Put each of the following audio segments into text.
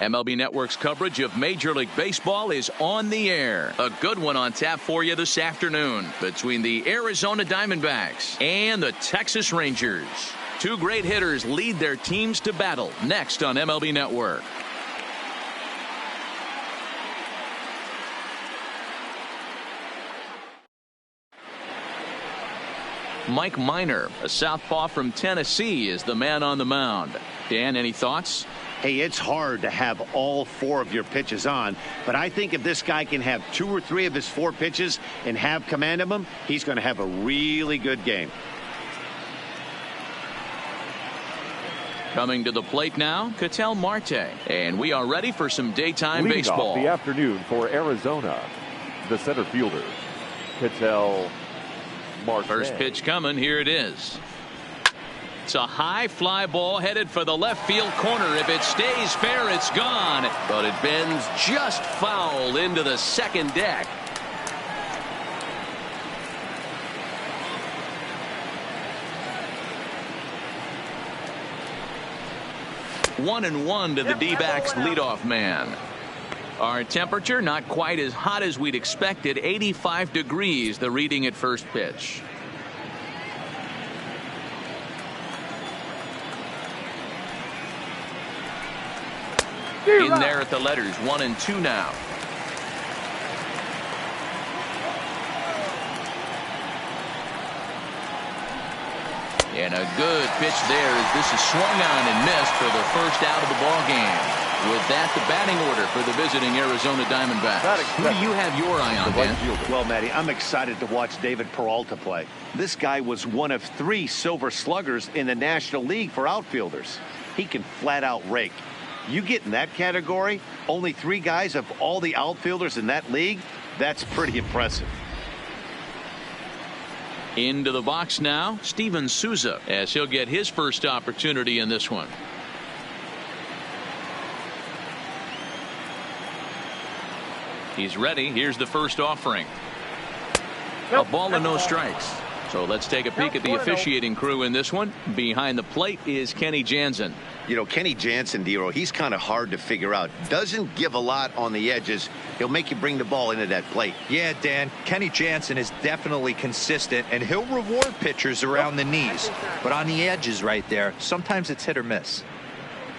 MLB Network's coverage of Major League Baseball is on the air. A good one on tap for you this afternoon between the Arizona Diamondbacks and the Texas Rangers. Two great hitters lead their teams to battle next on MLB Network. Mike Minor, a southpaw from Tennessee, is the man on the mound. Dan, any thoughts? Hey, it's hard to have all four of your pitches on, but I think if this guy can have 2 or 3 of his 4 pitches and have command of them, he's going to have a really good game. Coming to the plate now, Ketel Marte. And we are ready for some daytime Leading baseball. Off the afternoon for Arizona, the center fielder, Ketel Marte. First pitch coming. Here it is. It's a high fly ball headed for the left field corner. If it stays fair, it's gone. But it bends just foul into the second deck. One and one to the D-backs leadoff man. Our temperature not quite as hot as we'd expected. 85 degrees the reading at first pitch. In there at the letters, 1 and 2 now. And a good pitch there as this is swung on and missed for the first out of the ball game. With that, the batting order for the visiting Arizona Diamondbacks. Who do you have your eye on, Dan? Well, Matty, I'm excited to watch David Peralta play. This guy was one of 3 silver sluggers in the National League for outfielders. He can flat out rake. You get in that category, only 3 guys of all the outfielders in that league, that's pretty impressive. Into the box now, Steven Souza, as he'll get his first opportunity in this one. He's ready. Here's the first offering. A ball and no strikes. So let's take a peek at the officiating crew in this one. Behind the plate is Kenny Jansen. You know, Kenny Jansen, Dero, he's kind of hard to figure out. Doesn't give a lot on the edges. He'll make you bring the ball into that plate. Yeah, Dan, Kenny Jansen is definitely consistent, and he'll reward pitchers around the knees. But on the edges right there, sometimes it's hit or miss.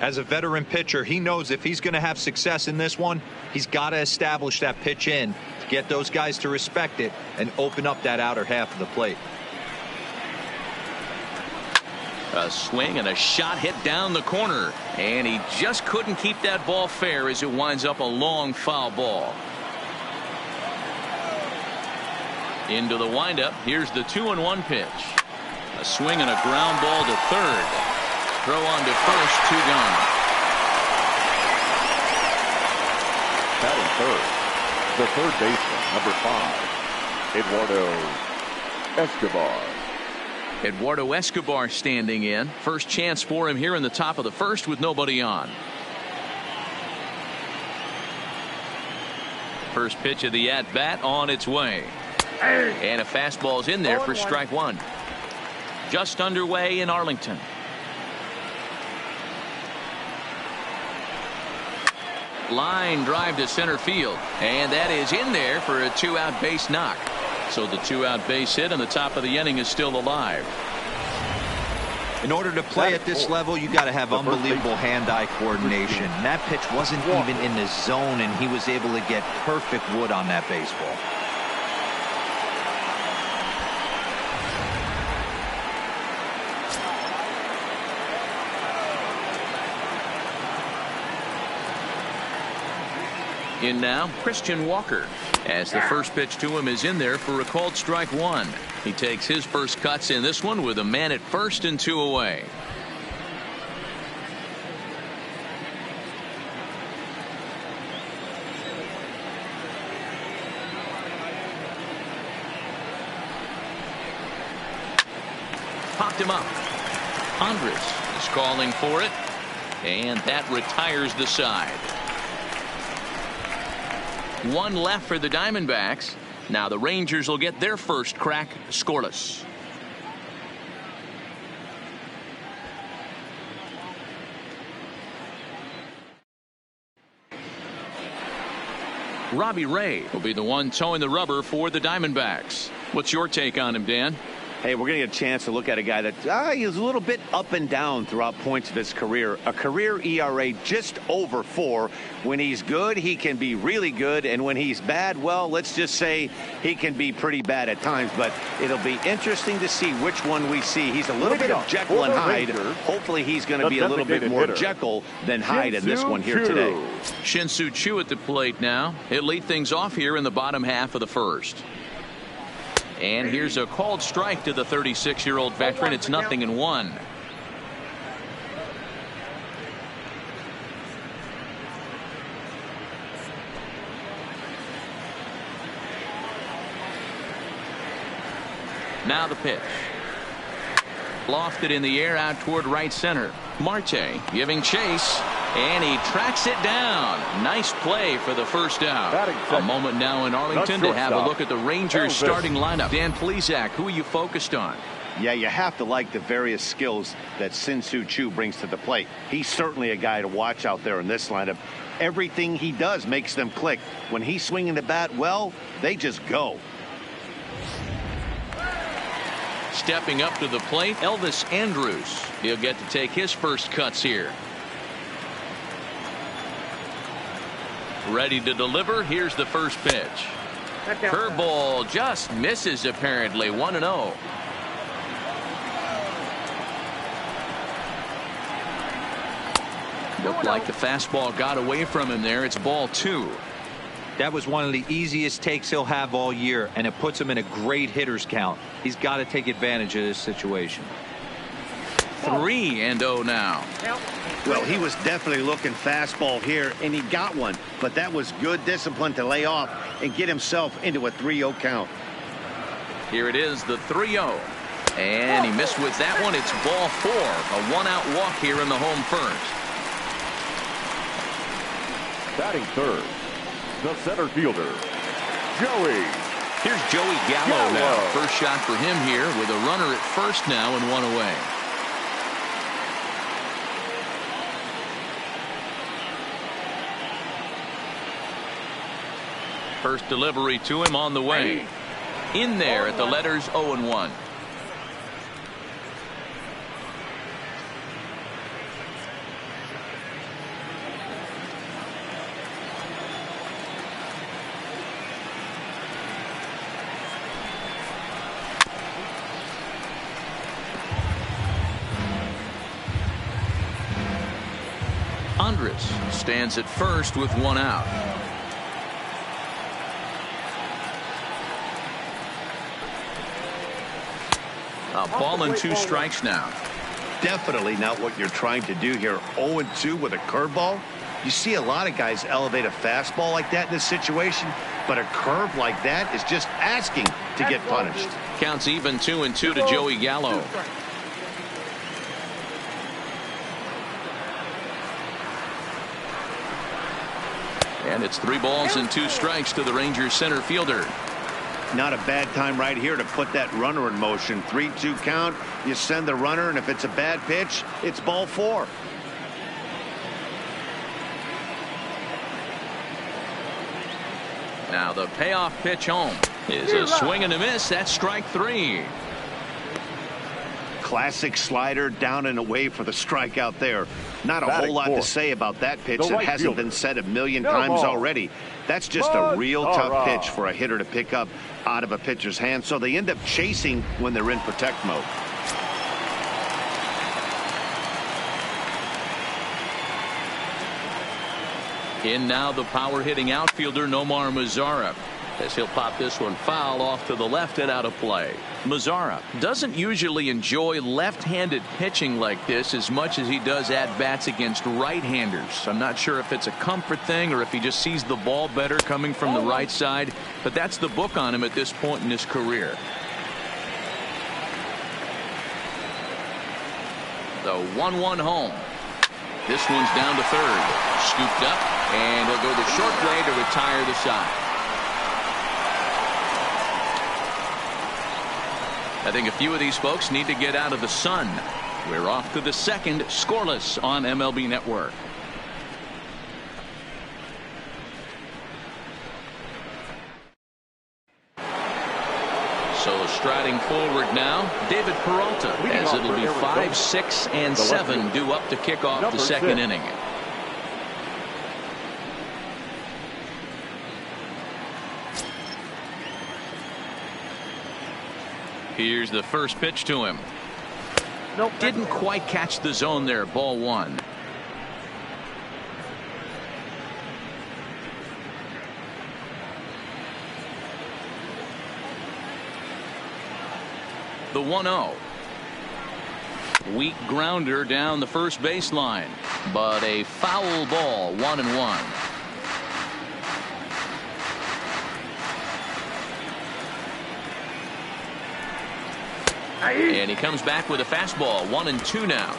As a veteran pitcher, he knows if he's going to have success in this one, he's got to establish that pitch in to get those guys to respect it and open up that outer half of the plate. A swing and a shot hit down the corner, and he just couldn't keep that ball fair as it winds up a long foul ball. Into the windup. Here's the 2-1 pitch. A swing and a ground ball to third. Throw on to first, 2 gone. Batting third, the third baseman, number 5, Eduardo Escobar. Eduardo Escobar standing in. First chance for him here in the top of the first with nobody on. First pitch of the at-bat on its way. And a fastball's in there for strike 1. Just underway in Arlington. Line drive to center field, and that is in there for a 2-out base knock. So the 2-out base hit and the top of the inning is still alive. In order to play at this level, you got to have unbelievable hand-eye coordination. That pitch wasn't even in the zone, and he was able to get perfect wood on that baseball. In now, Christian Walker, as the first pitch to him is in there for a called strike 1. He takes his first cuts in this one with a man at first and 2 away. Popped him up. Andres is calling for it, and that retires the side. 1 left for the Diamondbacks. Now the Rangers will get their first crack scoreless. Robbie Ray will be the one towing the rubber for the Diamondbacks. What's your take on him, Dan? Hey, we're going to get a chance to look at a guy that he's a little bit up and down throughout points of his career. A career ERA just over 4. When he's good, he can be really good. And when he's bad, well, let's just say he can be pretty bad at times. But it'll be interesting to see which one we see. He's a little bit of Jekyll and Hyde. Hopefully he's going to be a little bit more Jekyll than Hyde in this one here today. Shin-Soo Choo at the plate now. He'll lead things off here in the bottom half of the first. And here's a called strike to the 36-year-old veteran. It's 0-1. Now the pitch. Lofted in the air out toward right center. Marte giving chase. And he tracks it down. Nice play for the first out. A moment now in Arlington to have a look at the Rangers starting lineup. Dan Plesac, who are you focused on? Yeah, you have to like the various skills that Shin-Soo Choo brings to the plate. He's certainly a guy to watch out there in this lineup. Everything he does makes them click. When he's swinging the bat well, they just go. Stepping up to the plate, Elvis Andrus. He'll get to take his first cuts here. Ready to deliver. Here's the first pitch. Curveball just misses apparently. 1-0. Looked like the fastball got away from him there. It's ball 2. That was one of the easiest takes he'll have all year, and it puts him in a great hitter's count. He's got to take advantage of this situation. 3-0 now. Well, he was definitely looking fastball here, and he got one. But that was good discipline to lay off and get himself into a 3-0 count. Here it is, the 3-0. And he missed with that one. It's ball 4. A 1-out walk here in the home first. Batting third, the center fielder, Joey. Here's Joey Gallo now. First shot for him here with a runner at first now and 1 away. First delivery to him on the way. In there at the letters 0-1. Andrus stands at first with 1 out. A ball and 2 strikes now. Definitely not what you're trying to do here. 0-2 with a curveball. You see a lot of guys elevate a fastball like that in this situation, but a curve like that is just asking to get punished. Counts even 2-2 to Joey Gallo. And it's 3 balls and 2 strikes to the Rangers center fielder. Not a bad time right here to put that runner in motion. 3-2 count. You send the runner, and if it's a bad pitch, it's ball 4. Now the payoff pitch home is a swing and a miss. That's strike 3. Classic slider down and away for the strikeout there. Not a whole lot to say about that pitch that hasn't been said a million times already. That's just a real tough pitch for a hitter to pick up out of a pitcher's hand. So they end up chasing when they're in protect mode. In now the power hitting outfielder Nomar Mazara, as he'll pop this one foul off to the left and out of play. Mazara doesn't usually enjoy left-handed pitching like this as much as he does at bats against right-handers. I'm not sure if it's a comfort thing or if he just sees the ball better coming from the right side, but that's the book on him at this point in his career. The 1-1 home. This one's down to third. Scooped up, and he'll go the short way to retire the side. I think a few of these folks need to get out of the sun. We're off to the second, scoreless on MLB Network. So striding forward now, David Peralta, as it'll be 5, 6, and 7 due up to kick off the second inning. Here's the first pitch to him. Nope. Didn't quite catch the zone there. Ball 1. The 1-0. Weak grounder down the first baseline, but a foul ball. 1-1. And he comes back with a fastball. 1-2 now.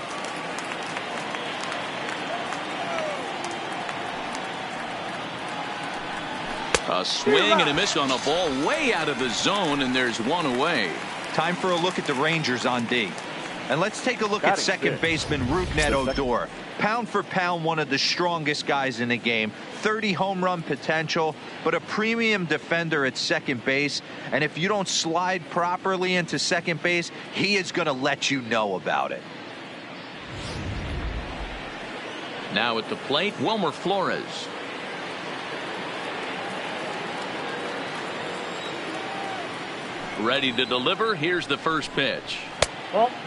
A swing and a miss on a ball way out of the zone, and there's one away. Time for a look at the Rangers on D. And let's take a look at second baseman Rougned Odor. Pound for pound, one of the strongest guys in the game. 30 home run potential, but a premium defender at second base. And if you don't slide properly into second base, he is going to let you know about it. Now at the plate, Wilmer Flores. Ready to deliver. Here's the first pitch.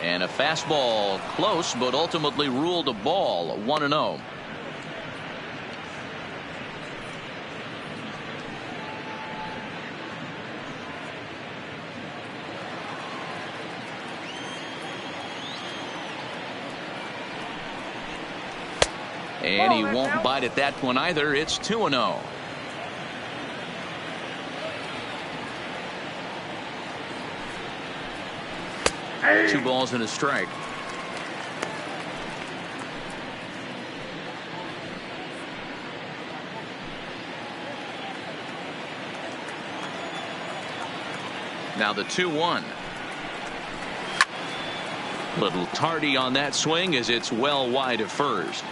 And a fastball close, but ultimately ruled a ball. 1-0. And he won't bite at that one either. It's 2-0. Two balls and a strike. Now the 2-1. Little tardy on that swing as it's well wide of first.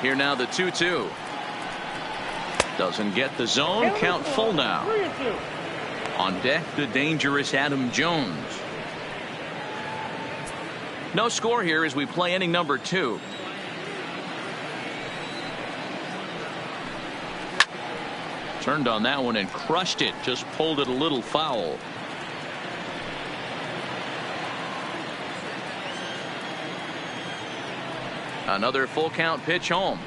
Here now the 2-2. Doesn't get the zone. Count full now. On deck, the dangerous Adam Jones. No score here as we play inning number 2. Turned on that one and crushed it. Just pulled it a little foul. Another full count pitch home.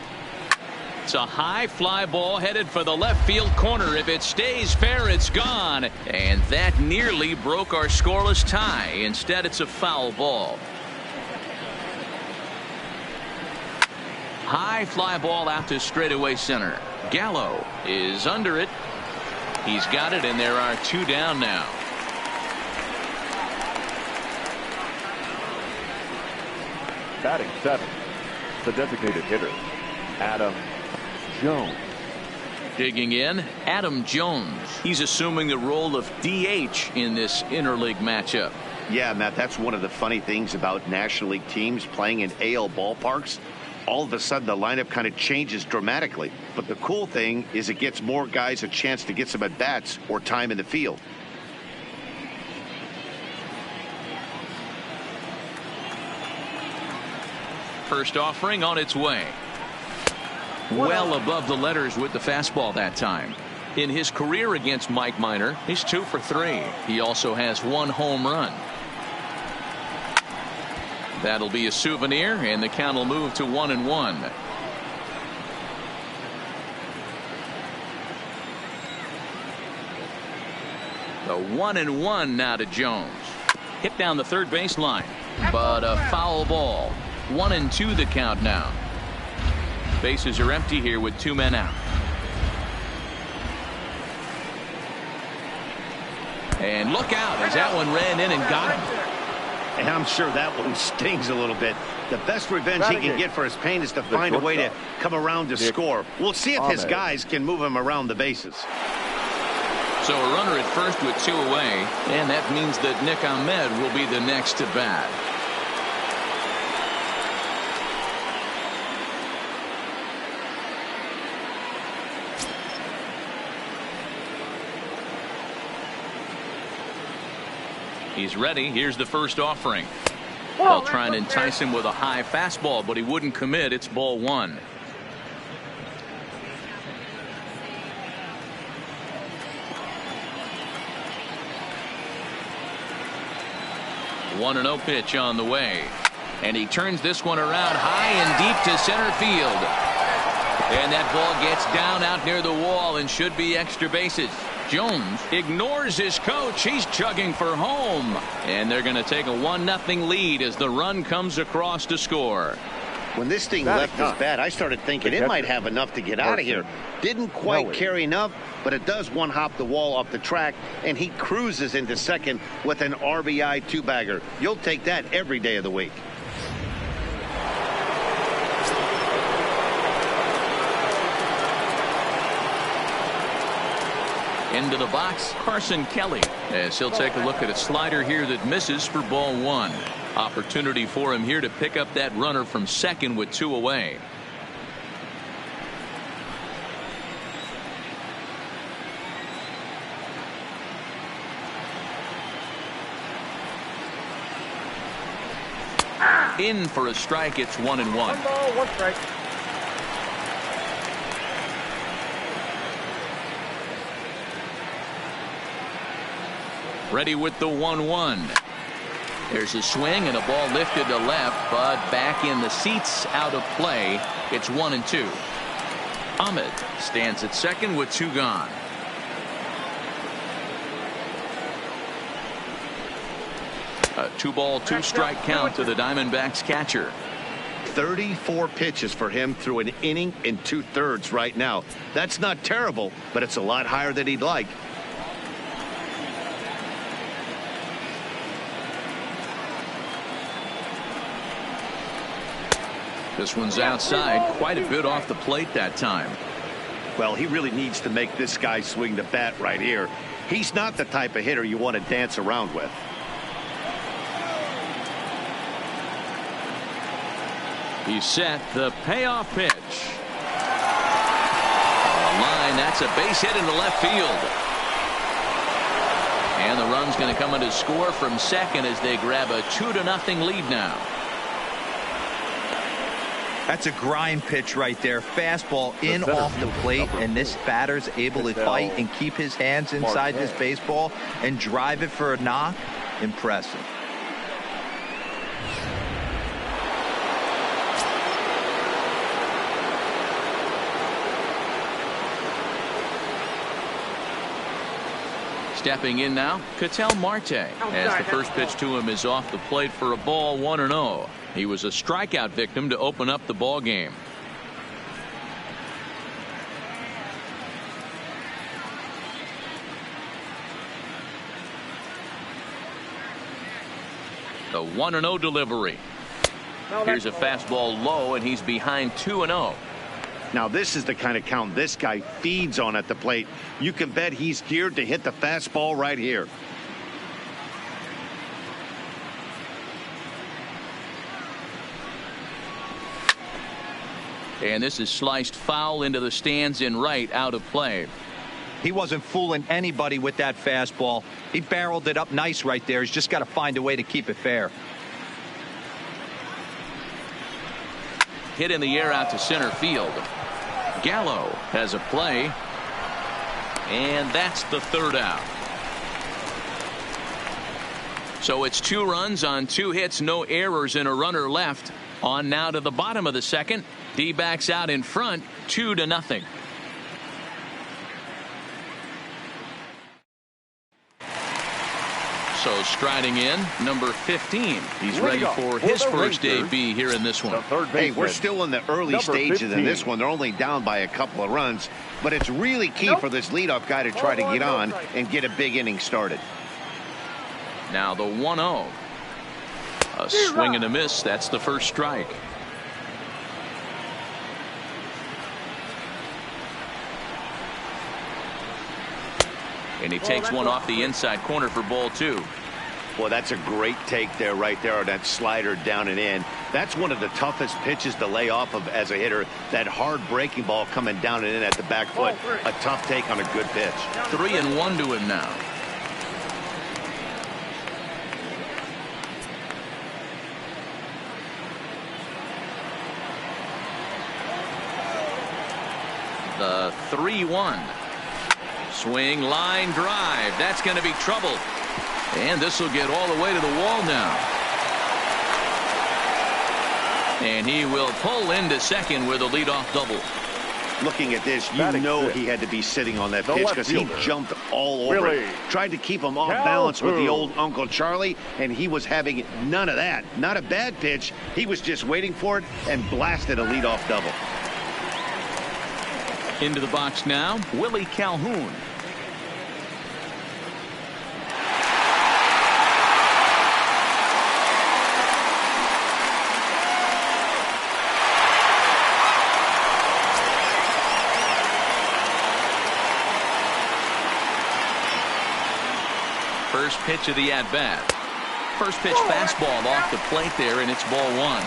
It's a high fly ball headed for the left field corner. If it stays fair, it's gone. And that nearly broke our scoreless tie. Instead, it's a foul ball. High fly ball out to straightaway center. Gallo is under it. He's got it, and there are 2 down now. Batting 7, the designated hitter, Adam Jones. Digging in, Adam Jones. He's assuming the role of DH in this interleague matchup. Yeah, Matt, that's one of the funny things about National League teams playing in AL ballparks. All of a sudden, the lineup kind of changes dramatically. But the cool thing is it gets more guys a chance to get some at-bats or time in the field. First offering on its way. Well above the letters with the fastball that time. In his career against Mike Minor, he's 2 for 3. He also has 1 home run. That'll be a souvenir, and the count will move to 1-1. The 1-1 now to Jones. Hit down the third baseline, but a foul ball. 1-2 the count now. Bases are empty here with 2 men out. And look out as that one ran in and got him. And I'm sure that one stings a little bit. The best revenge he can get for his pain is to find a way to come around to score. We'll see if his guys can move him around the bases. So a runner at first with 2 away, and that means that Nick Ahmed will be the next to bat. He's ready. Here's the first offering. They'll try and entice him with a high fastball, but he wouldn't commit. It's ball one. One and 0 pitch on the way. And he turns this one around high and deep to center field. And that ball gets down out near the wall and should be extra bases. Jones ignores his coach. He's chugging for home. And they're going to take a 1-0 lead as the run comes across to score. When this thing left his bat, I started thinking it might have enough to get out of here. Didn't quite carry enough, but it does one-hop the wall off the track, and he cruises into second with an RBI two-bagger. You'll take that every day of the week. Into the box, Carson Kelly, as he'll take a look at a slider here that misses for ball one. Opportunity for him here to pick up that runner from second with 2 away. In for a strike. It's 1-1. 1 ball, 1 strike. Ready with the 1-1. There's a swing and a ball lifted to left, but back in the seats, out of play. It's 1-2. Ahmed stands at second with 2 gone. A 2-ball, 2-strike count to the Diamondbacks catcher. 34 pitches for him through an inning and 2/3 right now. That's not terrible, but it's a lot higher than he'd like. This one's outside, quite a bit off the plate that time. Well, he really needs to make this guy swing the bat right here. He's not the type of hitter you want to dance around with. He's set. The payoff pitch. On the line, that's a base hit into left field. And the run's going to come in to score from second as they grab a 2-0 lead now. That's a grind pitch right there. Fastball in off the plate, and this batter's able to fight and keep his hands inside this baseball and drive it for a knock. Impressive. Stepping in now, Ketel Marte, as the first pitch to him is off the plate for a ball, 1-0. He was a strikeout victim to open up the ball game. The 1-0 delivery. Here's a fastball low, and he's behind 2-0. Now this is the kind of count this guy feeds on at the plate. You can bet he's geared to hit the fastball right here. And this is sliced foul into the stands in right, out of play. He wasn't fooling anybody with that fastball. He barreled it up nice right there. He's just got to find a way to keep it fair. Hit in the air out to center field. Gallo has a play. And that's the third out. So it's 2 runs on 2 hits, no errors, and a runner left. On now to the bottom of the second. D-backs out in front, 2-0. So striding in, number 15. He's ready for his first debut here in this one. Hey, we're still in the early stages in this one. They're only down by a couple of runs, but it's really key for this leadoff guy to try to get on and get a big inning started. Now the 1-0. A swing and a miss. That's the first strike. And he takes one off the inside corner for ball 2. Well, that's a great take there right there on that slider down and in. That's one of the toughest pitches to lay off of as a hitter. That hard breaking ball coming down and in at the back foot. A tough take on a good pitch. 3-1 to him now. 3-1. Swing, line drive. That's going to be trouble. And this will get all the way to the wall now. And he will pull into second with a leadoff double. Looking at this, you know he had to be sitting on that pitch because he jumped all over it. Tried to keep him off balance with the old Uncle Charlie, and he was having none of that. Not a bad pitch. He was just waiting for it and blasted a leadoff double. Into the box now, Willie Calhoun. First pitch of the at-bat. First pitch fastball off the plate there, and it's ball one.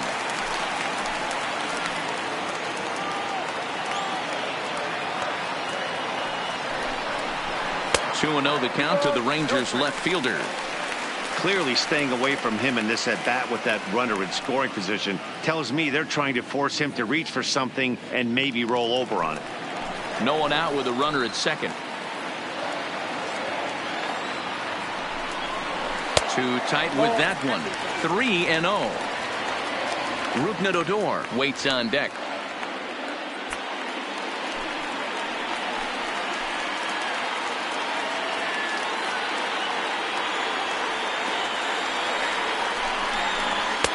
2-0 the count to the Rangers left fielder. Clearly staying away from him in this at-bat with that runner in scoring position tells me they're trying to force him to reach for something and maybe roll over on it. No one out with a runner at second. Too tight with that one. 3-0. Rougned Odor waits on deck.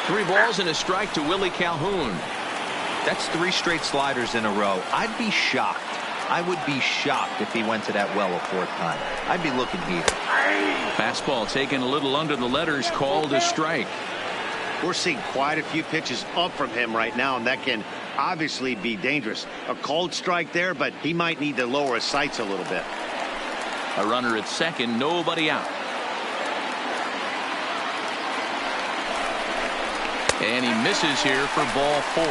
Three balls and a strike to Willie Calhoun. That's 3 straight sliders in a row. I'd be shocked. I would be shocked if he went to that well a 4th time. I'd be looking here. Fastball taken a little under the letters, called a strike. We're seeing quite a few pitches up from him right now, and that can obviously be dangerous. A called strike there, but he might need to lower his sights a little bit. A runner at second, nobody out. And he misses here for ball 4.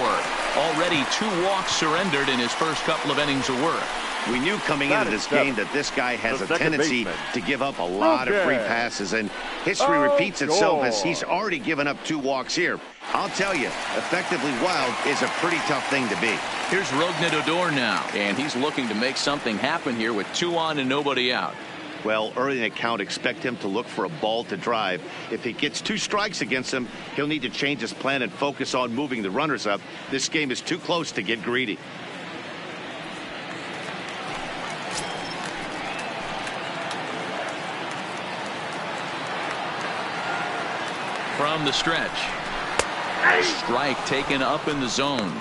Already 2 walks surrendered in his first couple of innings of work. We knew coming into this game that this guy has a tendency to give up a lot of free passes, and history repeats itself as he's already given up 2 walks here. I'll tell you, effectively wild is a pretty tough thing to be. Here's Rougned Odor now, and he's looking to make something happen here with 2 on and nobody out. Well, early in the count, expect him to look for a ball to drive. If he gets 2 strikes against him, he'll need to change his plan and focus on moving the runners up. This game is too close to get greedy. From the stretch. Strike taken up in the zone.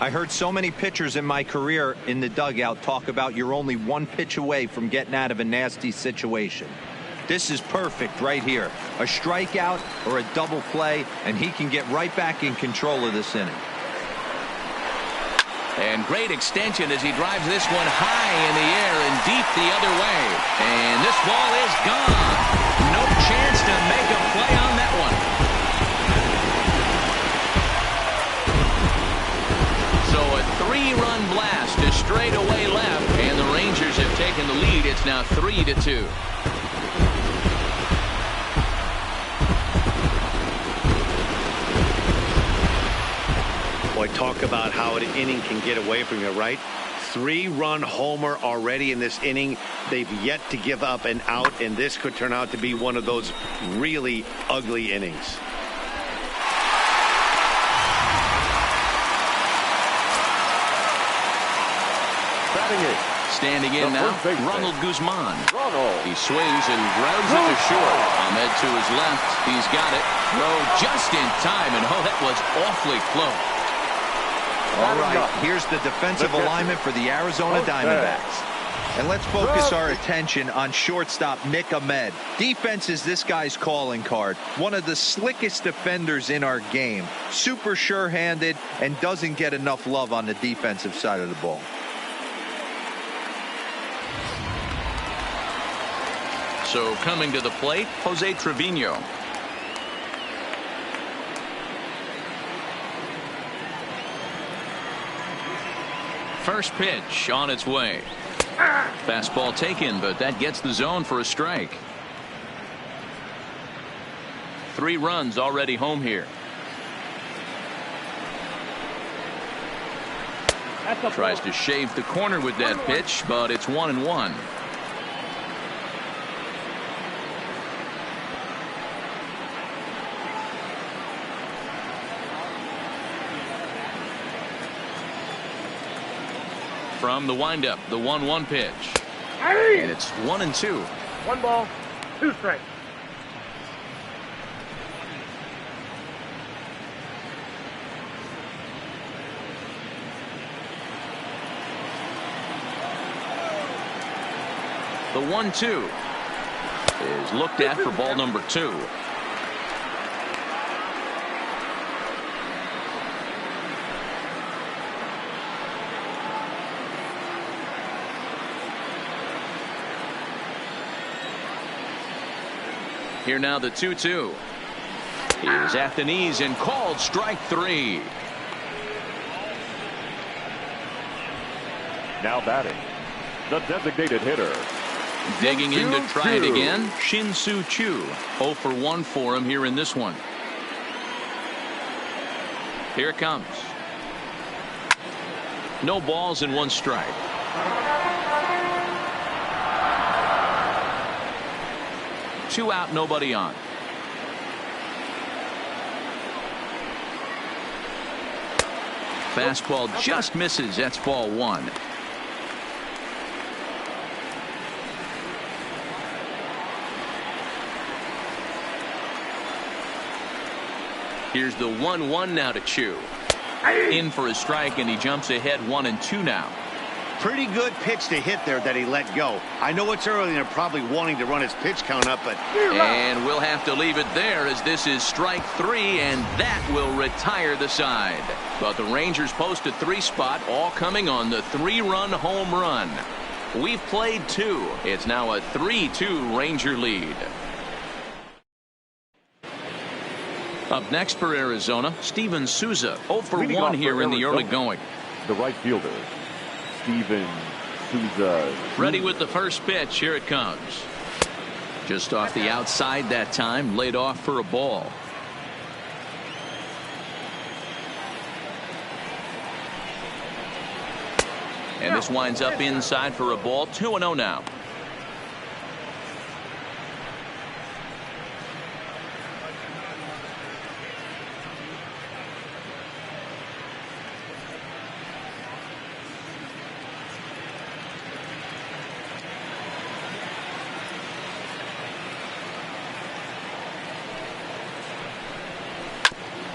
I heard so many pitchers in my career in the dugout talk about you're only 1 pitch away from getting out of a nasty situation. This is perfect right here. A strikeout or a double play, and he can get right back in control of this inning. And great extension as he drives this one high in the air and deep the other way. And this ball is gone. No chance to make a play on that one. So a 3-run blast to straightaway left, and the Rangers have taken the lead. It's now 3-2. Boy, talk about how an inning can get away from you, right? 3-run homer already in this inning. They've yet to give up an out, and this could turn out to be one of those really ugly innings. Standing in now, Ronald Guzman. He swings and grounds it to short. Ahmed to his left. He's got it. Throw just in time, and oh, that was awfully close. All right, here's the defensive alignment for the Arizona Diamondbacks. And let's focus our attention on shortstop Nick Ahmed. Defense is this guy's calling card. One of the slickest defenders in our game. Super sure-handed and doesn't get enough love on the defensive side of the ball. So coming to the plate, Jose Trevino. First pitch on its way. Fastball taken, but that gets the zone for a strike. 3 runs already home here. Tries to shave the corner with that pitch, but it's 1-1. From the windup, the 1-1 pitch. And it's 1-2. 1 ball, 2 strikes. The 1-2 is looked at for ball number 2. Here now the 2-2 is at the knees and called strike 3. Now batting, the designated hitter. Digging in to try it again, Shin-Soo Choo. 0 for 1 for him here in this one. Here it comes. No balls and 1 strike. Two out, nobody on. Fastball just misses. That's ball 1. Here's the 1-1 now to Choo. In for a strike, and he jumps ahead 1-2 now. Pretty good pitch to hit there that he let go. I know it's early and they're probably wanting to run his pitch count up, but... And we'll have to leave it there as this is strike 3, and that will retire the side. But the Rangers post a 3 spot, all coming on the 3-run home run. We've played 2. It's now a 3-2 Ranger lead. Up next for Arizona, Steven Souza. 0 for 1 here in the early going. The right fielder, Steven Souza. Ready with the first pitch. Here it comes. Just off the outside that time. Laid off for a ball. And this winds up inside for a ball. 2-0 now.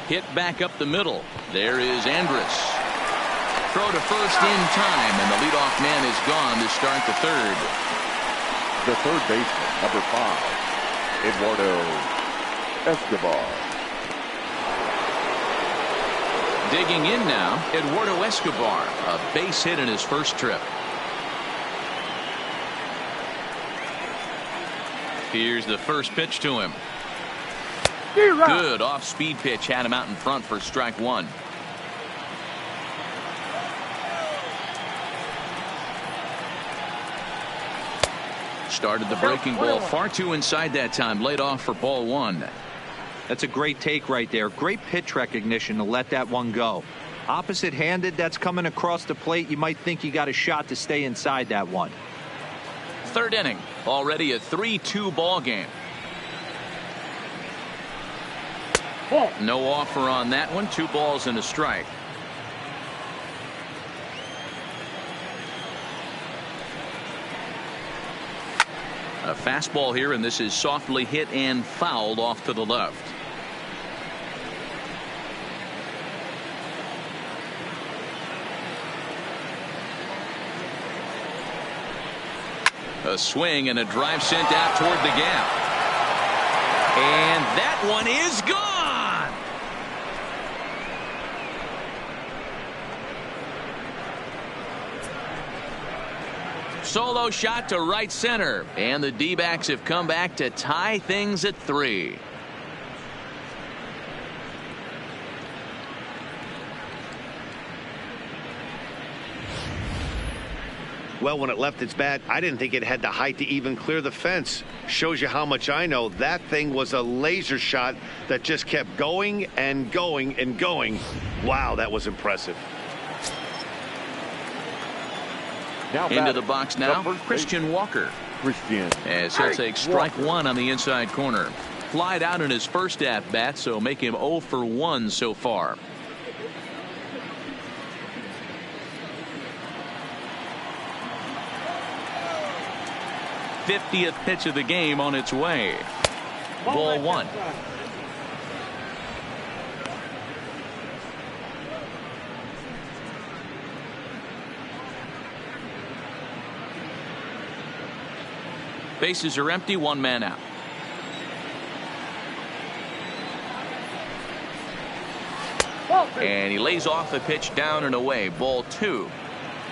Hit back up the middle. There is Andrus. Throw to first in time, and the leadoff man is gone to start the 3rd. The third baseman, number 5, Eduardo Escobar. Digging in now, Eduardo Escobar. A base hit in his first trip. Here's the first pitch to him. Good off-speed pitch, had him out in front for strike 1. Started the breaking ball far too inside that time. Laid off for ball 1. That's a great take right there. Great pitch recognition to let that one go. Opposite-handed, that's coming across the plate. You might think you got a shot to stay inside that one. 3rd inning. Already a 3-2 ball game. No offer on that one. 2 balls and a strike. A fastball here, and this is softly hit and fouled off to the left. A swing and a drive sent out toward the gap. And that one is gone. Solo shot to right center, and the D-backs have come back to tie things at 3. Well, when it left its bat, I didn't think it had the height to even clear the fence. Shows you how much I know. That thing was a laser shot that just kept going and going and going. Wow, that was impressive. Into the box now, Christian Walker. As he'll take strike one on the inside corner. Flied out in his first at bat, so make him 0 for 1 so far. '50th pitch of the game on its way. Ball one. Bases are empty, one man out. And he lays off the pitch down and away. Ball two.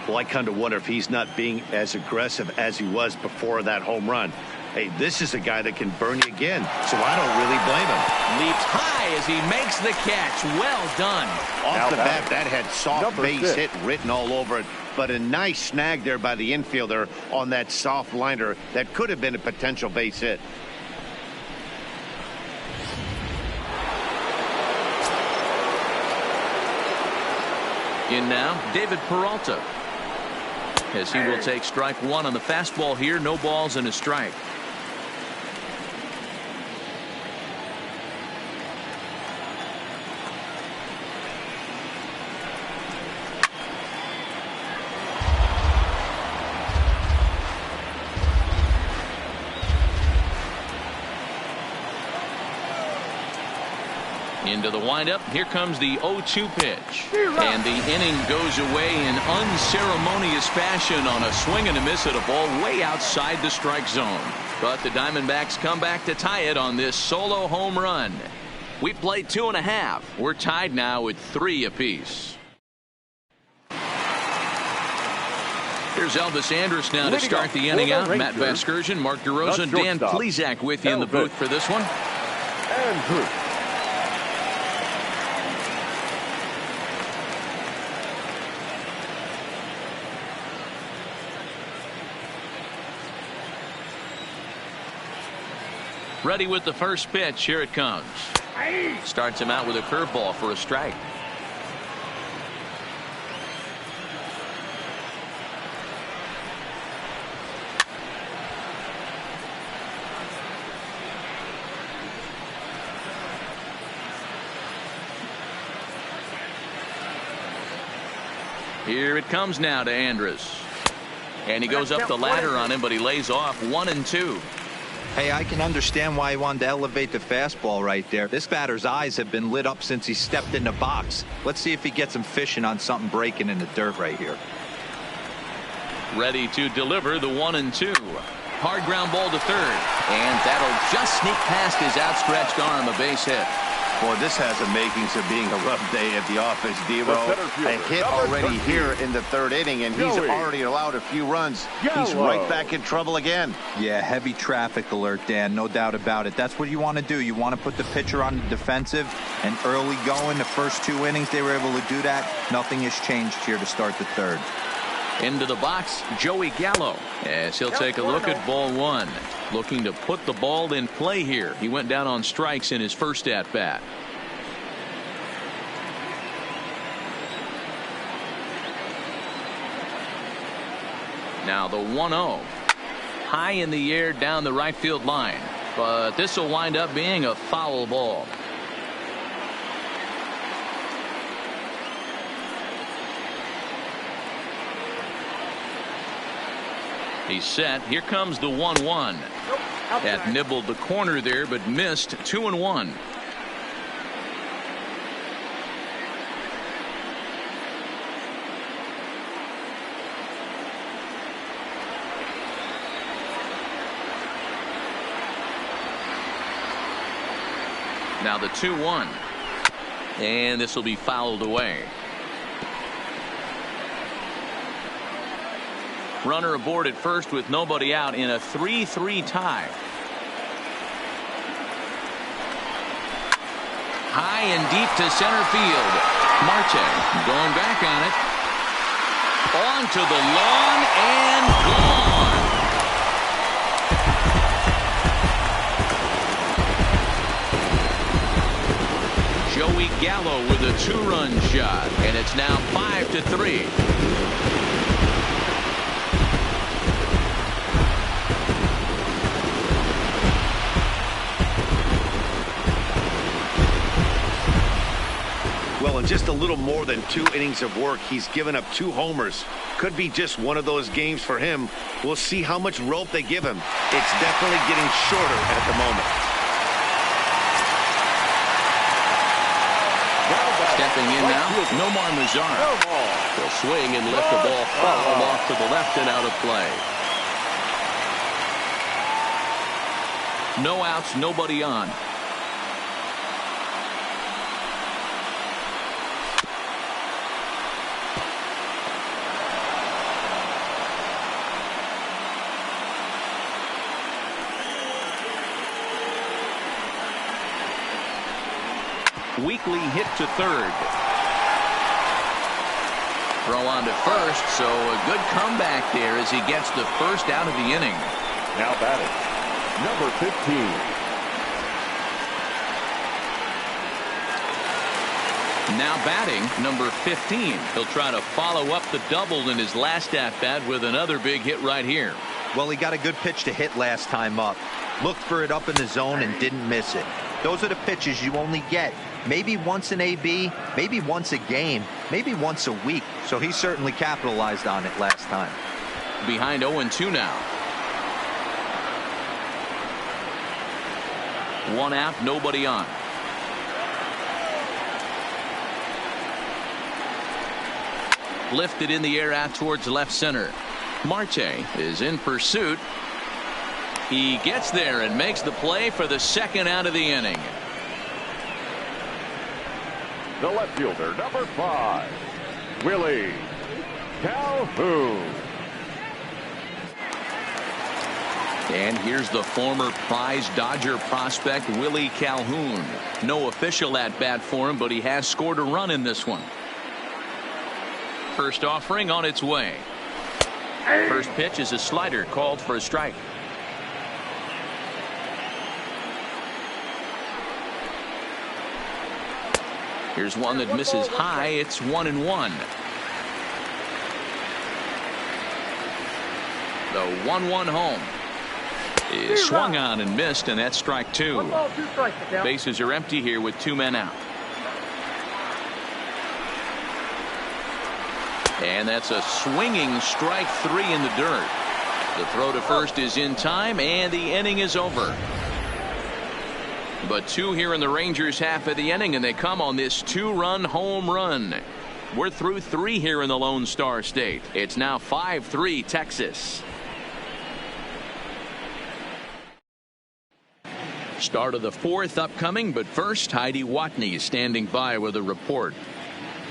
Well, I kind of wonder if he's not being as aggressive as he was before that home run. Hey, this is a guy that can burn you again, so I don't really blame him. Leaps high as he makes the catch. Well done. Off the bat, that had soft base hit written all over it, but a nice snag there by the infielder on that soft liner that could have been a potential base hit. In now, David Peralta. As he will take strike one on the fastball here. No balls and a strike. Into the windup. Here comes the 0-2 pitch. And the inning goes away in unceremonious fashion on a swing and a miss at a ball way outside the strike zone. But the Diamondbacks come back to tie it on this solo home run. We played 2.5. We're tied now with 3 apiece. Here's Elvis Andrus now to start the inning out. Matt Vasgersian, Mark DeRosa, Dan Plesac with you in the booth for this one. Andrus. Ready with the first pitch. Here it comes. Starts him out with a curveball for a strike. Here it comes now to Andrus. And he goes up the ladder on him, but he lays off 1-2. Hey, I can understand why he wanted to elevate the fastball right there. This batter's eyes have been lit up since he stepped in the box. Let's see if he gets him fishing on something breaking in the dirt right here. Ready to deliver the 1-2. Hard ground ball to third. And that'll just sneak past his outstretched arm, a base hit. Boy, this has the makings of being a rough day at the office, Devo. A hit already here in the third inning, and he's already allowed a few runs. He's right back in trouble again. Yeah, heavy traffic alert, Dan. No doubt about it. That's what you want to do. You want to put the pitcher on the defensive and early going. The first 2 innings, they were able to do that. Nothing has changed here to start the third. Into the box, Joey Gallo, as he'll take a look at ball one. Looking to put the ball in play here. He went down on strikes in his first at bat. Now the 1-0. High in the air down the right field line. But this will wind up being a foul ball. He's set. Here comes the 1-1. That nibbled the corner there, but missed. 2-1. Now the 2-1. And this will be fouled away. Runner aboard at first with nobody out in a 3-3 tie. High and deep to center field. Marte going back on it. Onto the lawn and gone. Joey Gallo with a 2-run shot, and it's now 5-3. Well, in just a little more than 2 innings of work, he's given up 2 homers. Could be just one of those games for him. We'll see how much rope they give him. It's definitely getting shorter at the moment. Stepping in now, Nomar Mazara. He'll swing and lift the ball foul off to the left and out of play. No outs, nobody on. Weekly hit to third. Throw on to first, so a good comeback there as he gets the first out of the inning. Now batting, number 15. Now batting, number 15. He'll try to follow up the double in his last at-bat with another big hit right here. Well, he got a good pitch to hit last time up. Looked for it up in the zone and didn't miss it. Those are the pitches you only get maybe once in AB, maybe once a game, maybe once a week. So he certainly capitalized on it last time. Behind 0-2 now. 1 out, nobody on. Lifted in the air out towards left center. Marte is in pursuit. He gets there and makes the play for the second out of the inning. The left fielder, number 5, Willie Calhoun. And here's the former prize Dodger prospect Willie Calhoun. No official at-bat for him, but he has scored a run in this one. First offering on its way. First pitch is a slider called for a strike. Here's one that misses high. It's 1-1. The 1-1 home is swung on and missed, and that's strike 2. 1 ball, 2 strikes. Bases are empty here with 2 men out. And that's a swinging strike 3 in the dirt. The throw to first is in time, and the inning is over. But 2 here in the Rangers half of the inning, and they come on this 2-run home run. We're through 3 here in the Lone Star State. It's now 5-3 Texas. Start of the 4th upcoming, but first Heidi Watney is standing by with a report.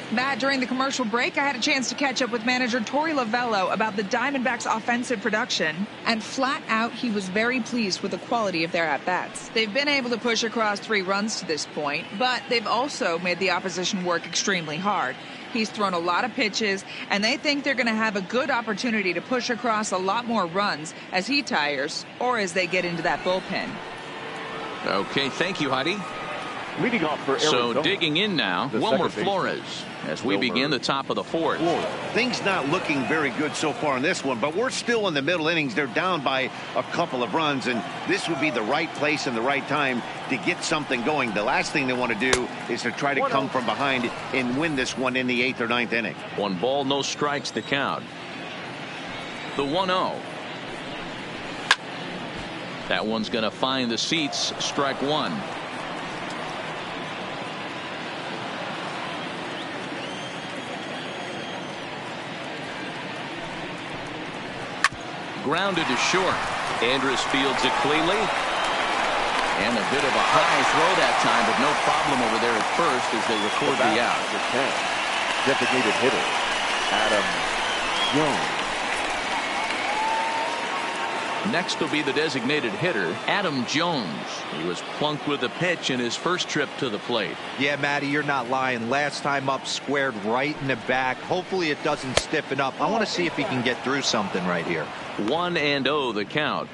Matt, during the commercial break, I had a chance to catch up with manager Torey Lovello about the Diamondbacks' offensive production, and flat out, he was very pleased with the quality of their at-bats. They've been able to push across 3 runs to this point, but they've also made the opposition work extremely hard. He's thrown a lot of pitches, and they think they're going to have a good opportunity to push across a lot more runs as he tires or as they get into that bullpen. Okay, thank you, Heidi. Leading off for Arizona. So digging in now, Wilmer Flores as we begin the top of the 4th. Things not looking very good so far in this one, but we're still in the middle innings. They're down by a couple of runs, and this would be the right place and the right time to get something going. The last thing they want to do is to try to come from behind and win this one in the 8th or 9th inning. 1 ball, no strikes to count. The 1-0. That one's going to find the seats. Strike 1. Grounded to short. Andrus fields it cleanly. And a bit of a high throw that time, but no problem over there at first as they record the out. Designated hitter, Adam Jones. Next will be the designated hitter, Adam Jones. He was plunked with a pitch in his first trip to the plate. Yeah, Matty, you're not lying. Last time up, squared right in the back. Hopefully it doesn't stiffen up. I want to see if he can get through something right here. 1-0 the count.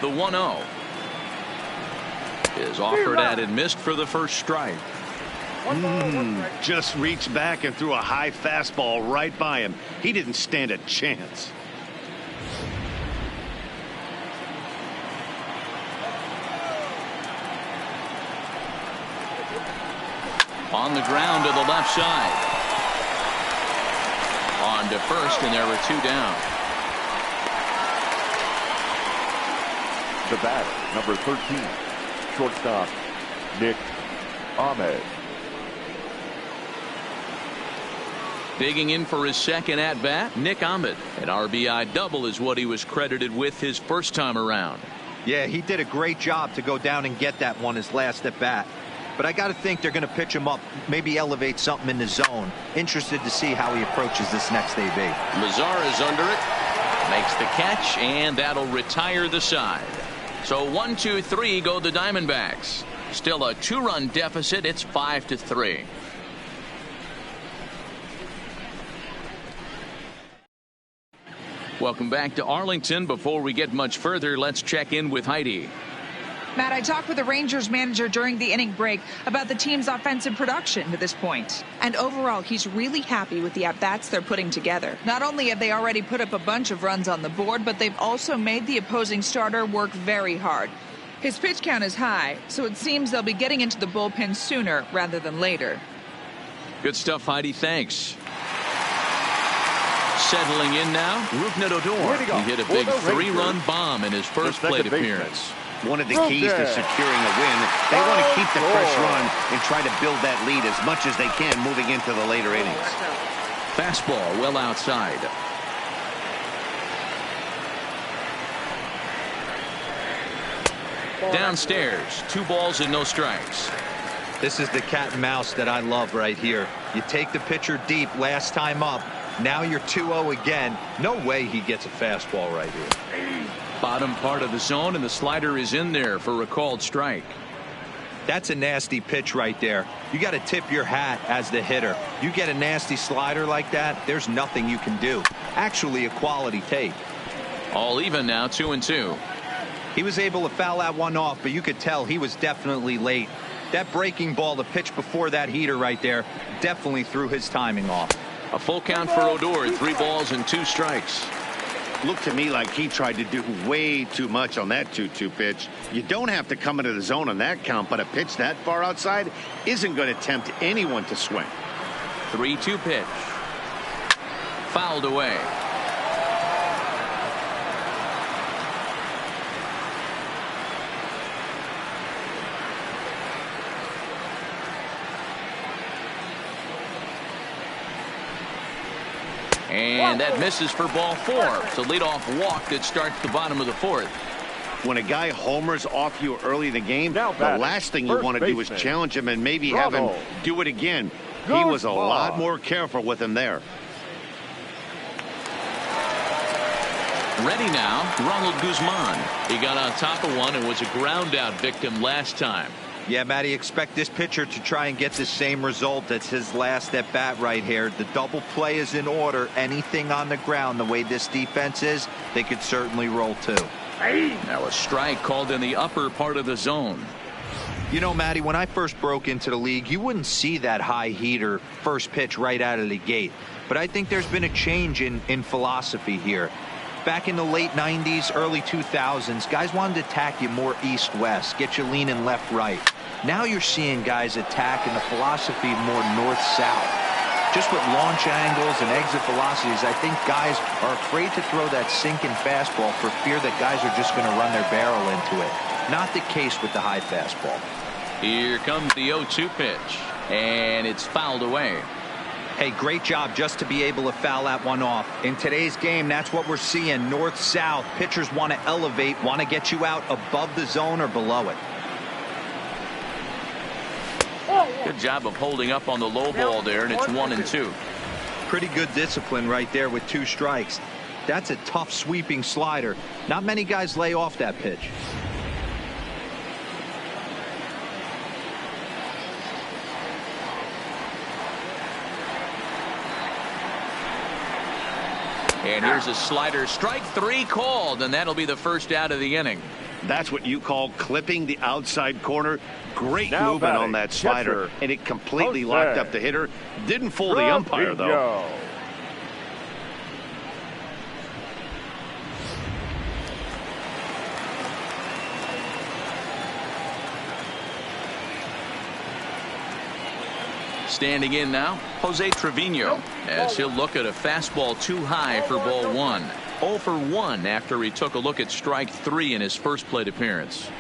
The 1-0 is offered at and missed for the first strike. Just reached back and threw a high fastball right by him. He didn't stand a chance. On the ground to the left side. On to first, and there were 2 down. The bat, number 13, shortstop, Nick Ahmed. Digging in for his second at-bat, Nick Ahmed. An RBI double is what he was credited with his first time around. Yeah, he did a great job to go down and get that one his last at-bat. But I got to think they're going to pitch him up, maybe elevate something in the zone. Interested to see how he approaches this next AB. Lazar is under it, makes the catch, and that'll retire the side. So 1-2-3 go the Diamondbacks. Still a 2-run deficit. It's 5-3. Welcome back to Arlington. Before we get much further, let's check in with Heidi. Matt, I talked with the Rangers manager during the inning break about the team's offensive production to this point. And overall, he's really happy with the at-bats they're putting together. Not only have they already put up a bunch of runs on the board, but they've also made the opposing starter work very hard. His pitch count is high, so it seems they'll be getting into the bullpen sooner rather than later. Good stuff, Heidi. Thanks. Settling in now, Rougned Odor. He hit a big 3-run bomb in his first plate appearance. One of the keys to securing a win, they want to keep the fresh run and try to build that lead as much as they can moving into the later innings. Fastball well outside. Downstairs, 2 balls and no strikes. This is the cat and mouse that I love right here. You take the pitcher deep last time up. Now you're 2-0 again. No way he gets a fastball right here. Bottom part of the zone, and the slider is in there for a called strike. That's a nasty pitch right there. You got to tip your hat as the hitter. You get a nasty slider like that, there's nothing you can do. Actually a quality take. All even now, 2-2. He was able to foul that one off, but you could tell he was definitely late. That breaking ball, the pitch before that heater right there, definitely threw his timing off. A full count for Odor, 3 balls and 2 strikes. Looked to me like he tried to do way too much on that 2-2 pitch. You don't have to come into the zone on that count, but a pitch that far outside isn't going to tempt anyone to swing. 3-2 pitch. Fouled away. And that misses for ball 4. It's a leadoff walk that starts the bottom of the 4th. When a guy homers off you early in the game, the last thing you want to do is challenge him and maybe have him do it again. He was a lot more careful with him there. Ready now, Ronald Guzman. He got on top of one and was a ground out victim last time. Yeah, Matty, expect this pitcher to try and get the same result. That's his last at bat right here. The double play is in order. Anything on the ground, the way this defense is, they could certainly roll too. Now a strike called in the upper part of the zone. You know, Matty, when I first broke into the league, you wouldn't see that high heater first pitch right out of the gate. But I think there's been a change in philosophy here. Back in the late 90s, early 2000s, guys wanted to attack you more east-west, get you leaning left-right. Now you're seeing guys attack in the philosophy more north-south. Just with launch angles and exit velocities, I think guys are afraid to throw that sinking fastball for fear that guys are just going to run their barrel into it. Not the case with the high fastball. Here comes the 0-2 pitch, and it's fouled away. Hey, great job just to be able to foul that one off. In today's game, that's what we're seeing, north-south. Pitchers want to elevate, want to get you out above the zone or below it. Good job of holding up on the low ball there, and it's 1-2. Pretty good discipline right there with 2 strikes. That's a tough sweeping slider. Not many guys lay off that pitch. And here's a slider, strike 3 called, and that'll be the first out of the inning. That's what you call clipping the outside corner. Great movement on that slider, and it completely locked up the hitter. Didn't fool the umpire, though. Standing in now, Jose Trevino, as he'll look at a fastball too high for ball 1. 0 for 1 after he took a look at strike 3 in his first plate appearance.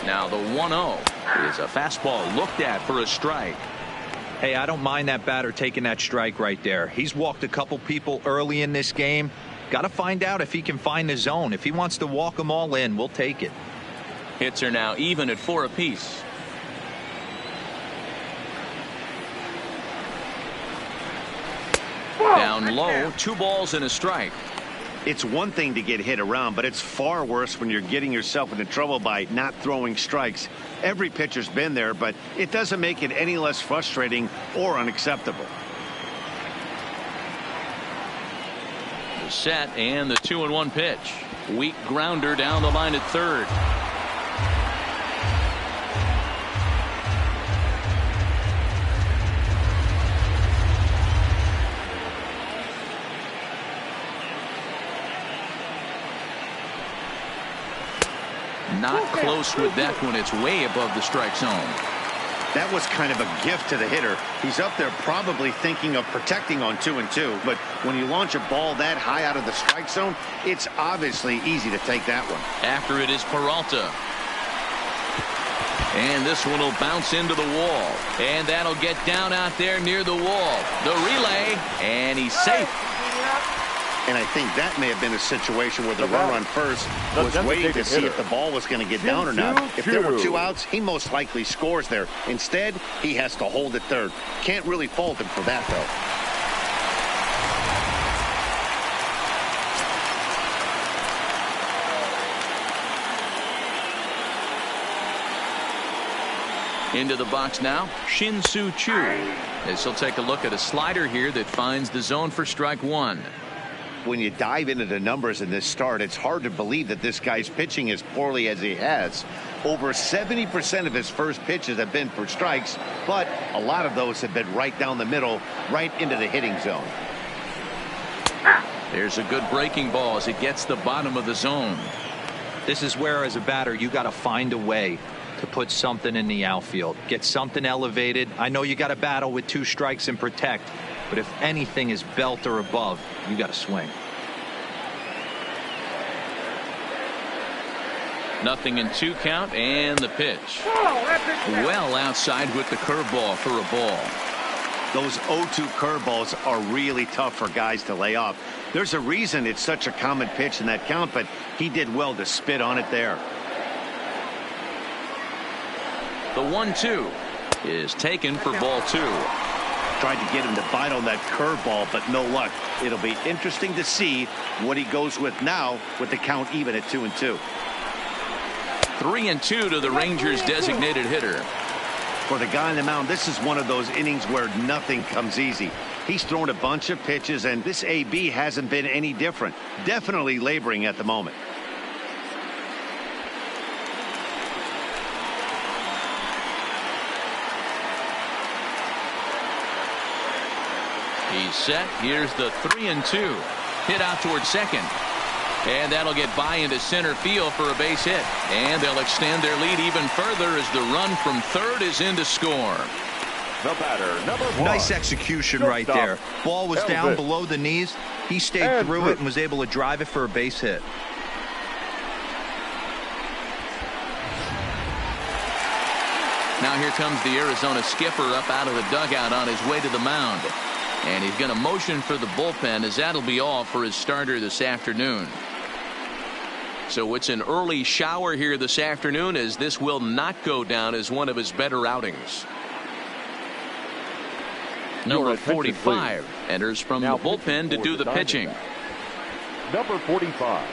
Now the 1-0 is a fastball looked at for a strike. Hey, I don't mind that batter taking that strike right there. He's walked a couple people early in this game. Got to find out if he can find the zone. If he wants to walk them all in, we'll take it. Hits are now even at 4 apiece. Down low, 2 balls and a strike. It's one thing to get hit around, but it's far worse when you're getting yourself into trouble by not throwing strikes. Every pitcher's been there, but it doesn't make it any less frustrating or unacceptable. The set and the 2-1 pitch. Weak grounder down the line at third. Not close with that one. It's way above the strike zone. That was kind of a gift to the hitter. He's up there probably thinking of protecting on 2-2, but when you launch a ball that high out of the strike zone, it's obviously easy to take that one. After it is Peralta. And this one will bounce into the wall. And that'll get down out there near the wall. The relay, and he's safe. And I think that may have been a situation where the runner on first was waiting to see if the ball was going to get down or not. If there were 2 outs, he most likely scores there. Instead, he has to hold at third. Can't really fault him for that, though. Into the box now, Shin-Soo Choo. As he'll take a look at a slider here that finds the zone for strike 1. When you dive into the numbers in this start, it's hard to believe that this guy's pitching as poorly as he has. Over 70% of his first pitches have been for strikes, but a lot of those have been right down the middle, right into the hitting zone. There's a good breaking ball as it gets the bottom of the zone. This is where, as a batter, you got to find a way to put something in the outfield. Get something elevated. I know you got to battle with 2 strikes and protect, but if anything is belt or above, you got to swing. 0-2 count and the pitch. Well outside with the curveball for a ball. Those 0-2 curveballs are really tough for guys to lay off. There's a reason it's such a common pitch in that count, but he did well to spit on it there. The 1-2 is taken for ball 2. Tried to get him to bite on that curveball, but no luck. It'll be interesting to see what he goes with now with the count even at 2-2. 3-2 to the Rangers' designated hitter. For the guy on the mound, this is one of those innings where nothing comes easy. He's thrown a bunch of pitches, and this AB hasn't been any different. Definitely laboring at the moment. He's set. Here's the 3-2. Hit out towards second. And that'll get by into center field for a base hit. And they'll extend their lead even further as the run from third is in to score. The batter, number 1. Nice execution right there. Ball was down below the knees. He stayed through it and was able to drive it for a base hit. Now here comes the Arizona skipper up out of the dugout on his way to the mound. And he's going to motion for the bullpen, as that'll be all for his starter this afternoon. So it's an early shower here this afternoon, as this will not go down as one of his better outings. Number 45 enters from the bullpen to do the pitching. Number 45.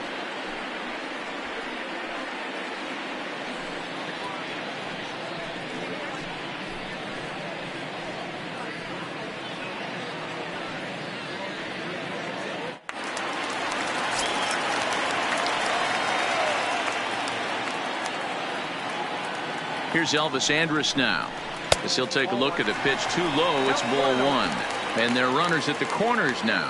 Here's Elvis Andrus now, as he'll take a look at a pitch too low. It's ball 1, and they're runners at the corners now.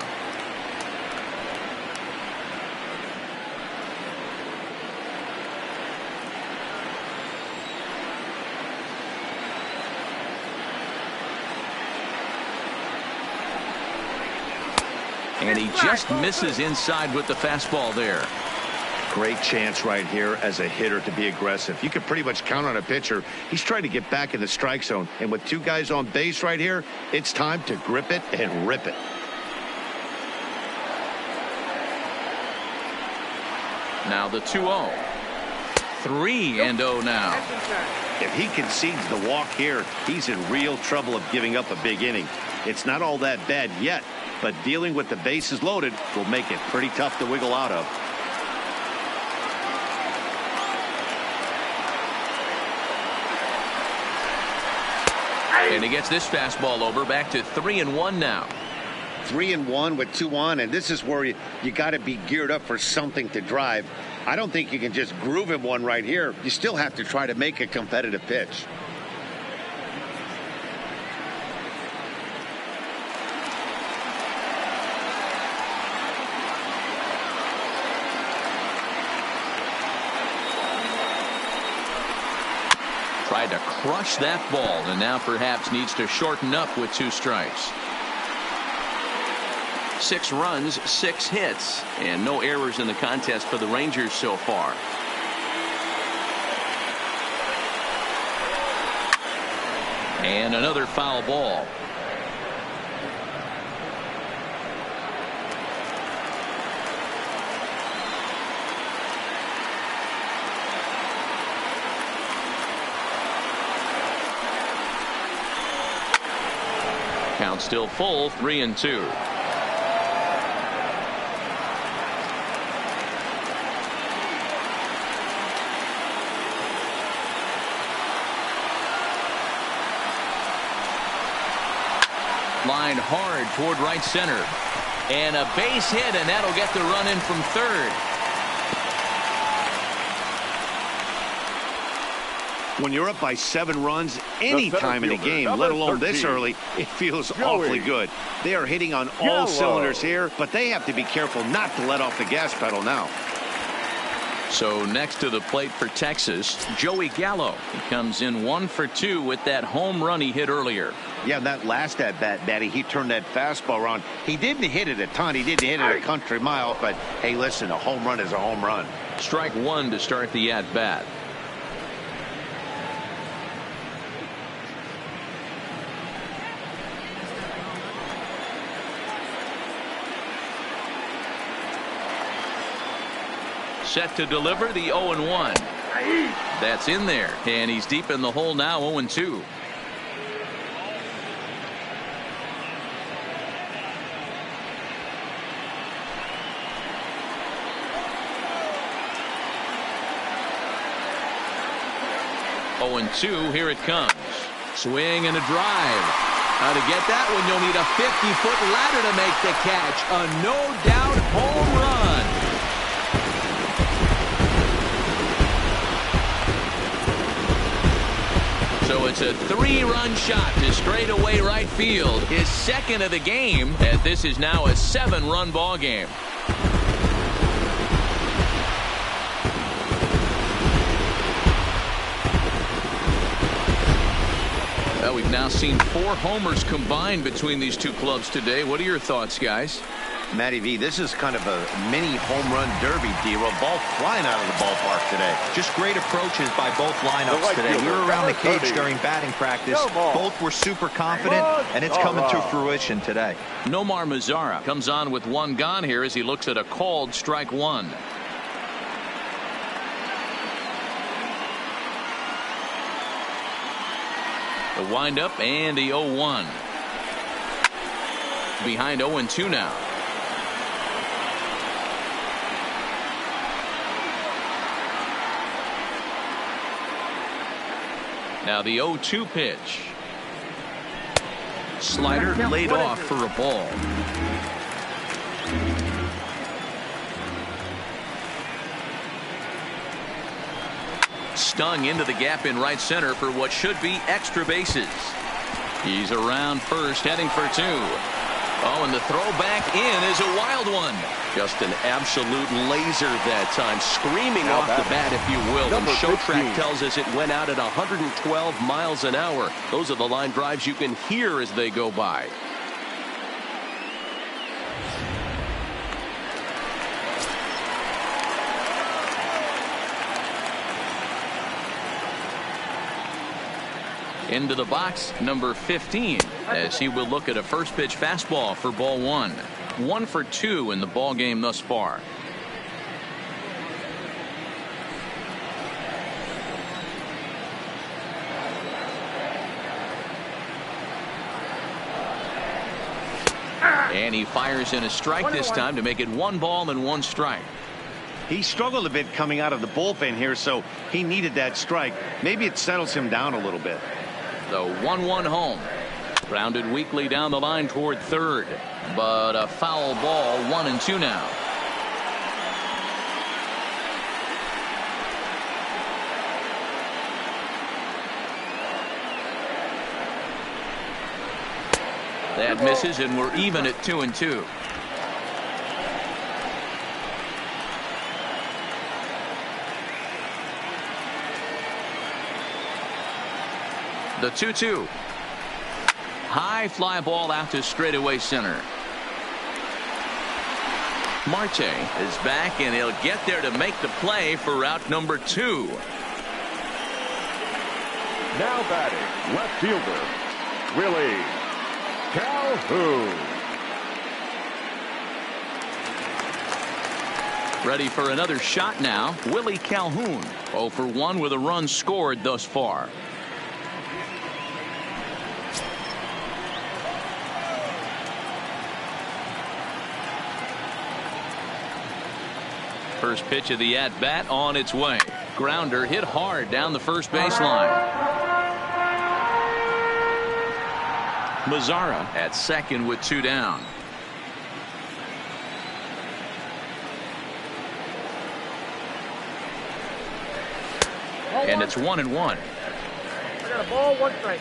And he just misses inside with the fastball there. Great chance right here as a hitter to be aggressive. You can pretty much count on a pitcher. He's trying to get back in the strike zone. And with two guys on base right here, it's time to grip it and rip it. Now the 2-0. 3-0 now. If he concedes the walk here, he's in real trouble of giving up a big inning. It's not all that bad yet, but dealing with the bases loaded will make it pretty tough to wiggle out of. And he gets this fastball over, back to 3-1 now. 3-1 with 2 on, and this is where you got to be geared up for something to drive. I don't think you can just groove him one right here. You still have to try to make a competitive pitch. Tried to crush that ball, and now perhaps needs to shorten up with 2 strikes. 6 runs, 6 hits, and no errors in the contest for the Rangers so far. And another foul ball. Count still full, 3-2. Lined hard toward right center. And a base hit, and that'll get the run in from third. When you're up by 7 runs any time in a game, let alone this early, it feels awfully good. They are hitting on all cylinders here, but they have to be careful not to let off the gas pedal now. So next to the plate for Texas, Joey Gallo. He comes in 1 for 2 with that home run he hit earlier. Yeah, that last at bat, Matty, he turned that fastball around. He didn't hit it a ton. He didn't hit it a country mile, but hey, listen, a home run is a home run. Strike 1 to start the at bat. Set to deliver the 0-1. That's in there, and he's deep in the hole now, 0-2. Here it comes. Swing and a drive. How to get that one? You'll need a 50-foot ladder to make the catch. A no-doubt home run. So it's a 3-run shot to straightaway right field. His second of the game, and this is now a 7-run ball game. Well, we've now seen 4 homers combined between these two clubs today. What are your thoughts, guys? Matty V, this is kind of a mini home run derby, D-Roll. Ball flying out of the ballpark today. Just great approaches by both lineups today. We were around the cage during batting practice. Both were super confident, and it's coming to fruition today. Nomar Mazara comes on with 1 gone here as he looks at a called strike 1. The windup and the 0-1. Behind 0-2 now. Now the 0-2 pitch. Slider laid off for a ball. Stung into the gap in right center for what should be extra bases. He's around first, heading for 2. Oh, and the throw back in is a wild one. Just an absolute laser that time, screaming off the bat, if you will. And show track tells us it went out at 112 miles an hour. Those are the line drives you can hear as they go by. Into the box, number 15, as he will look at a first pitch fastball for ball one. 1 for 2 in the ball game thus far. And he fires in a strike this time to make it 1 ball and 1 strike. He struggled a bit coming out of the bullpen here, so he needed that strike. Maybe it settles him down a little bit. The 1-1 home. Grounded weakly down the line toward third, but a foul ball. 1-2 now. That misses, and we're even at 2-2. The 2-2. High fly ball out to straightaway center. Marte is back, and he'll get there to make the play for route number 2. Now batting, left fielder, Willie Calhoun. Ready for another shot now. Willie Calhoun, 0 for 1 with a run scored thus far. First pitch of the at-bat on its way. Grounder hit hard down the first baseline. Mazzara at second with 2 down. And it's 1-1. I got a ball, 1 strike.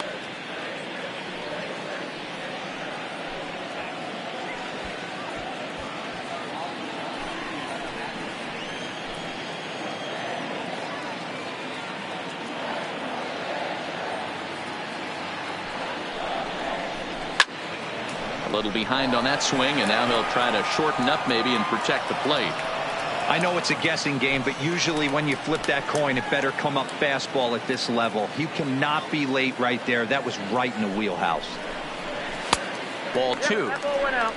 A little behind on that swing, and now he'll try to shorten up maybe and protect the plate. I know it's a guessing game, but usually when you flip that coin, it better come up fastball at this level. You cannot be late right there. That was right in the wheelhouse. Ball 2. That ball went out.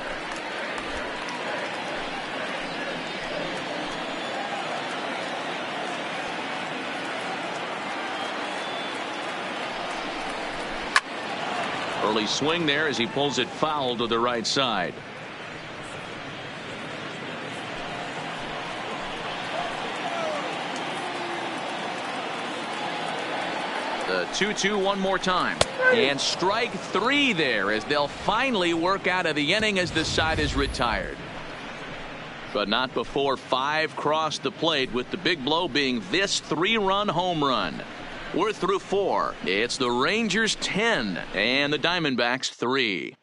Early swing there as he pulls it foul to the right side. The 2-2 one more time. And strike 3 there as they'll finally work out of the inning as the side is retired. But not before 5 crossed the plate, with the big blow being this 3-run home run. We're through 4. It's the Rangers 10 and the Diamondbacks 3.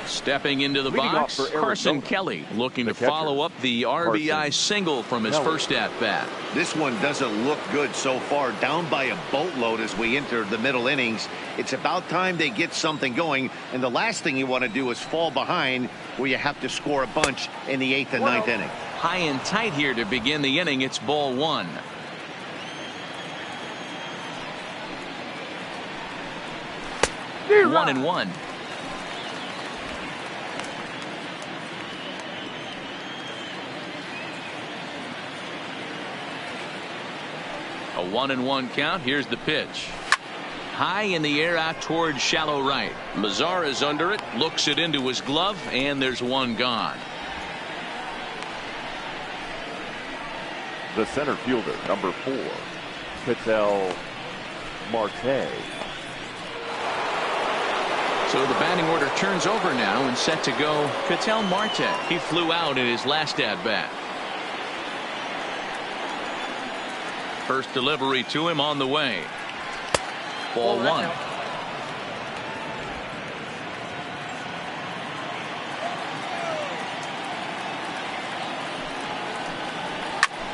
Stepping into the box, Carson Kelly looking to follow up the RBI single from his first at-bat. This one doesn't look good so far. Down by a boatload as we enter the middle innings. It's about time they get something going, and the last thing you want to do is fall behind where you have to score a bunch in the 8th and 9th inning. High and tight here to begin the inning. It's ball 1. One and 1. A 1-1 count. Here's the pitch. High in the air out towards shallow right. Mazzara's under it, looks it into his glove, and there's one gone. The center fielder, number 4, Ketel Marte. So the batting order turns over now and set to go Ketel Marte. He flew out in his last at-bat. First delivery to him on the way. Ball 1.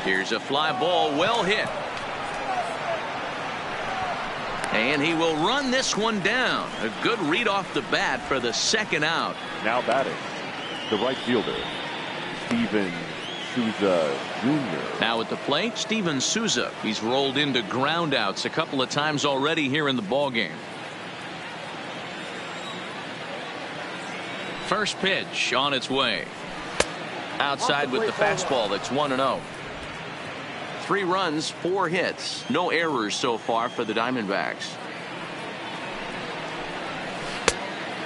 Here's a fly ball, well hit. And he will run this one down. A good read off the bat for the second out. Now batting, the right fielder, Steven Souza Jr. Now at the plate, Steven Souza. He's rolled into groundouts a couple of times already here in the ballgame. First pitch on its way. Outside with the fastball. That's 1-0. 3 runs, 4 hits. No errors so far for the Diamondbacks.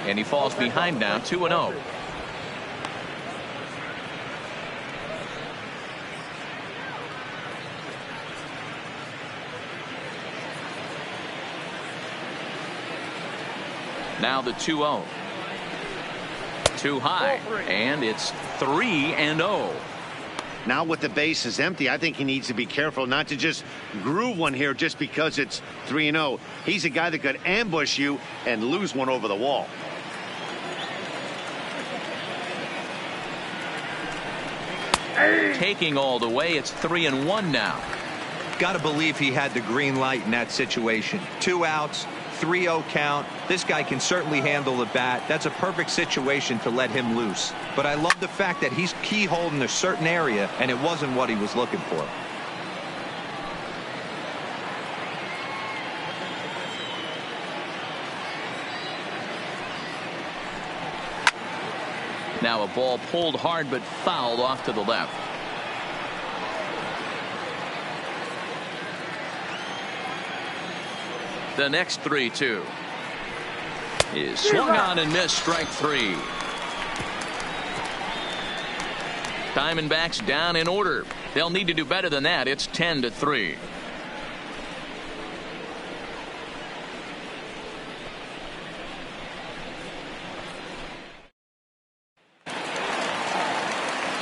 And he falls behind now, 2-0. Now the 2-0. Too high, and it's 3-0. Now with the bases empty, I think he needs to be careful not to just groove one here just because it's 3-0. He's a guy that could ambush you and lose one over the wall. Taking all the way, it's 3-1 now. Got to believe he had the green light in that situation. 2 outs, 3-0 count. This guy can certainly handle the bat. That's a perfect situation to let him loose. But I love the fact that he's keyholed in a certain area, and it wasn't what he was looking for. Now a ball pulled hard but fouled off to the left. The next 3-2 is swung on and missed, strike 3. Diamondbacks down in order. They'll need to do better than that. It's 10-3.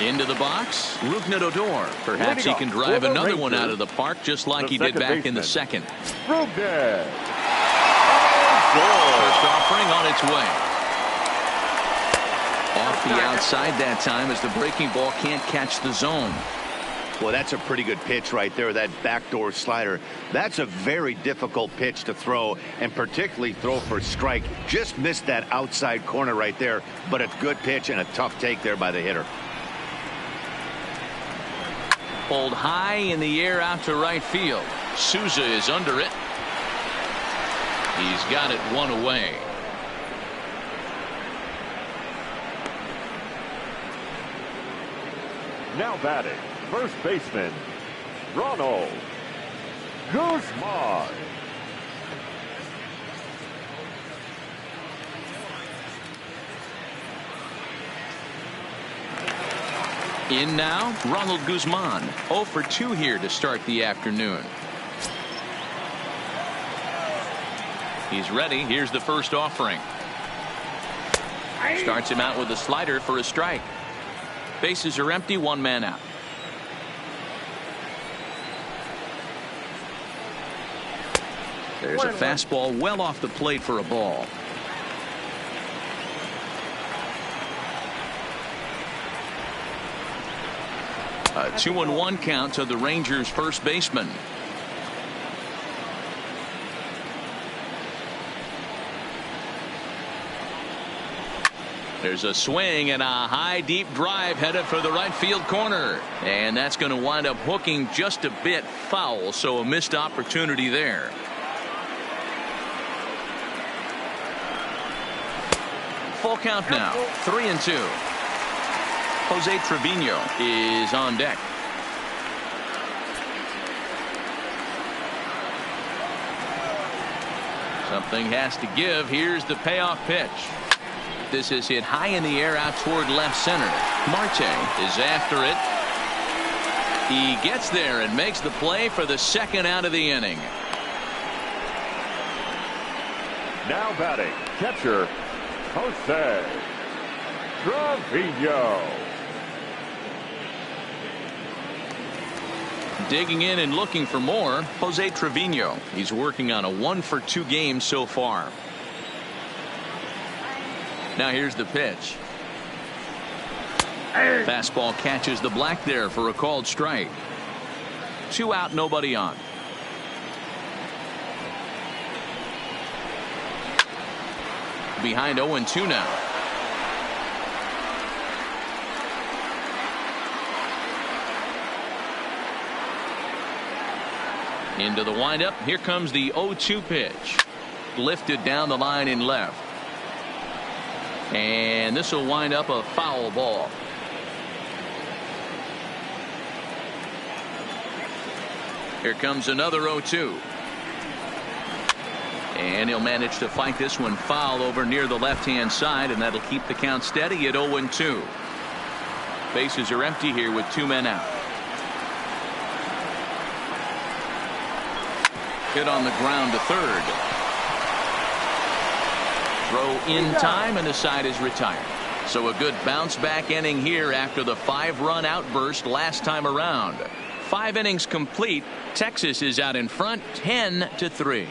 Into the box, Rougned Odor. Perhaps he can drive another one out of the park just like he did back in the second. Rougned. First offering on its way. Off the outside that time as the breaking ball can't catch the zone. Well, that's a pretty good pitch right there, that backdoor slider. That's a very difficult pitch to throw, and particularly throw for a strike. Just missed that outside corner right there, but a good pitch and a tough take there by the hitter. Pulled high in the air out to right field. Souza is under it. He's got it one away. Now batting, first baseman, Ronald Guzman. In now, Ronald Guzman. 0 for 2 here to start the afternoon. He's ready. Here's the first offering. Starts him out with a slider for a strike. Bases are empty, 1 man out. There's a fastball well off the plate for a ball. A 2-1 count to the Rangers' first baseman. There's a swing and a high deep drive headed for the right field corner, and that's going to wind up hooking just a bit foul, so a missed opportunity there. Full count now, 3-2. Jose Trevino is on deck. Something has to give. Here's the payoff pitch. This is hit high in the air out toward left center. Marte is after it. He gets there and makes the play for the second out of the inning. Now batting, catcher, Jose Trevino. Digging in and looking for more, Jose Trevino. He's working on a 1 for 2 game so far. Now here's the pitch. Fastball catches the black there for a called strike. 2 out, nobody on. Behind 0-2 now. Into the windup. Here comes the 0-2 pitch. Lifted down the line in left. And this will wind up a foul ball. Here comes another 0-2. And he'll manage to fight this one foul over near the left-hand side, and that'll keep the count steady at 0-2. Bases are empty here with 2 men out. Hit on the ground to third. Throw in time, and the side is retired. So a good bounce back inning here after the 5-run outburst last time around. 5 innings complete. Texas is out in front 10-3.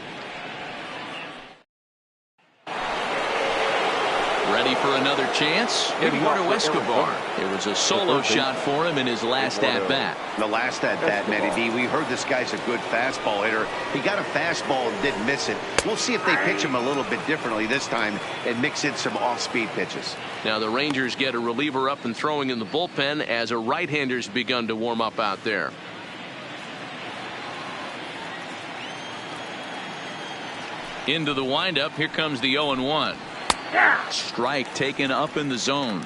Ready for another chance? Eduardo Escobar. It was a solo shot for him in his last at-bat. The last at-bat, Matty D, we heard this guy's a good fastball hitter. He got a fastball and didn't miss it. We'll see if they pitch him a little bit differently this time and mix in some off-speed pitches. Now the Rangers get a reliever up and throwing in the bullpen as a right-hander's begun to warm up out there. Into the windup. Here comes the 0-1. Strike taken up in the zone.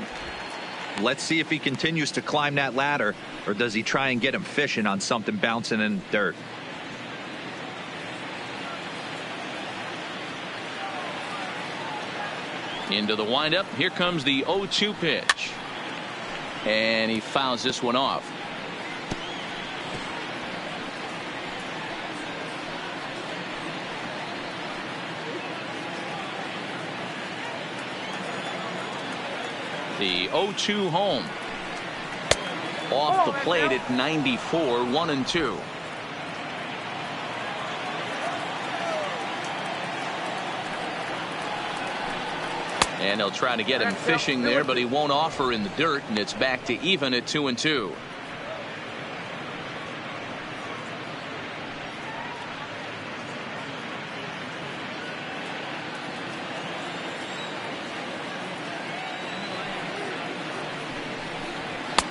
Let's see if he continues to climb that ladder, or does he try and get him fishing on something bouncing in the dirt. Into the windup. Here comes the 0-2 pitch. And he fouls this one off. The 0-2 home. Off the plate at 94, 1-2. And they'll try to get him fishing there, but he won't offer in the dirt, and it's back to even at 2-2.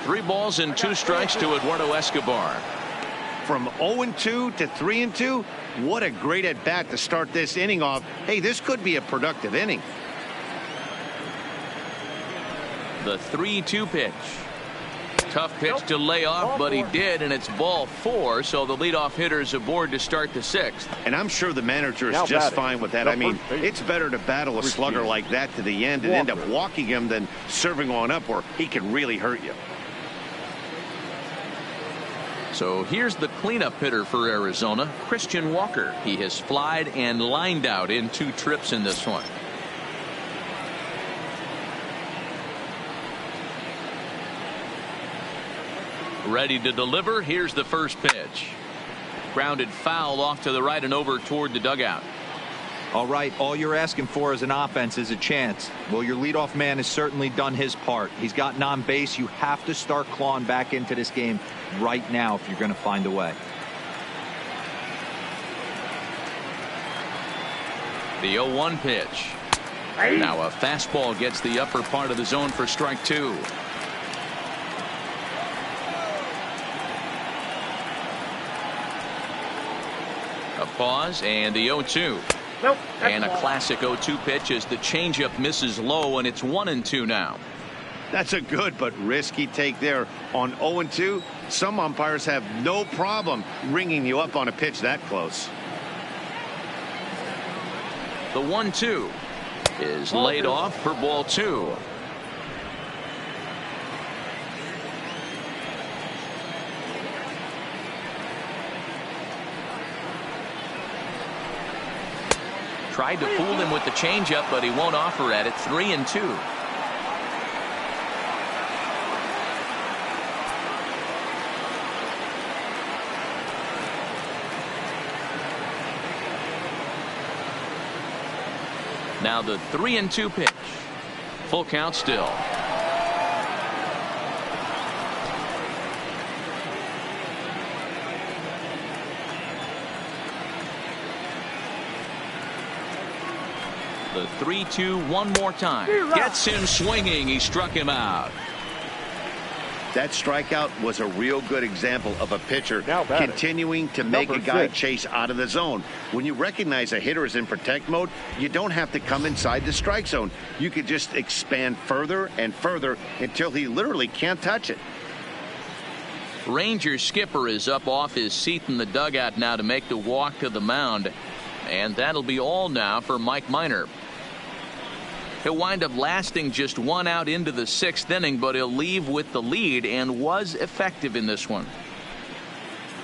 Three balls and 2 strikes to Eduardo Escobar. From 0-2 to 3-2, what a great at bat to start this inning off. Hey, this could be a productive inning. The 3-2 pitch. Tough pitch to lay off, but he did, and it's ball 4, so the leadoff hitter's aboard to start the 6th. And I'm sure the manager is just fine with that. I mean, it's better to battle a slugger like that to the end and end up walking him than serving on up where he can really hurt you. So here's the cleanup hitter for Arizona, Christian Walker. He has flied and lined out in 2 trips in this one. Ready to deliver. Here's the first pitch. Grounded foul off to the right and over toward the dugout. All right, all you're asking for as an offense is a chance. Well, your leadoff man has certainly done his part. He's gotten on base. You have to start clawing back into this game right now if you're going to find a way. The 0-1 pitch. Now a fastball gets the upper part of the zone for strike 2. A pause and the 0-2. Nope, and a classic 0-2 pitch as the changeup misses low, and it's 1-2 now. That's a good but risky take there on 0-2. Some umpires have no problem ringing you up on a pitch that close. The 1-2 is laid off for ball 2. Tried to fool him with the changeup, but he won't offer at it. 3-2. Now the 3-2 pitch. Full count still. The 3-2 one more time. Gets him swinging. He struck him out. That strikeout was a real good example of a pitcher Now batting, continuing to make a guy 6. chase out of the zone. When you recognize a hitter is in protect mode, you don't have to come inside the strike zone. You could just expand further and further until he literally can't touch it. Ranger skipper is up off his seat in the dugout now to make the walk to the mound. And that'll be all now for Mike Minor. He'll wind up lasting just 1 out into the 6th inning, but he'll leave with the lead and was effective in this one.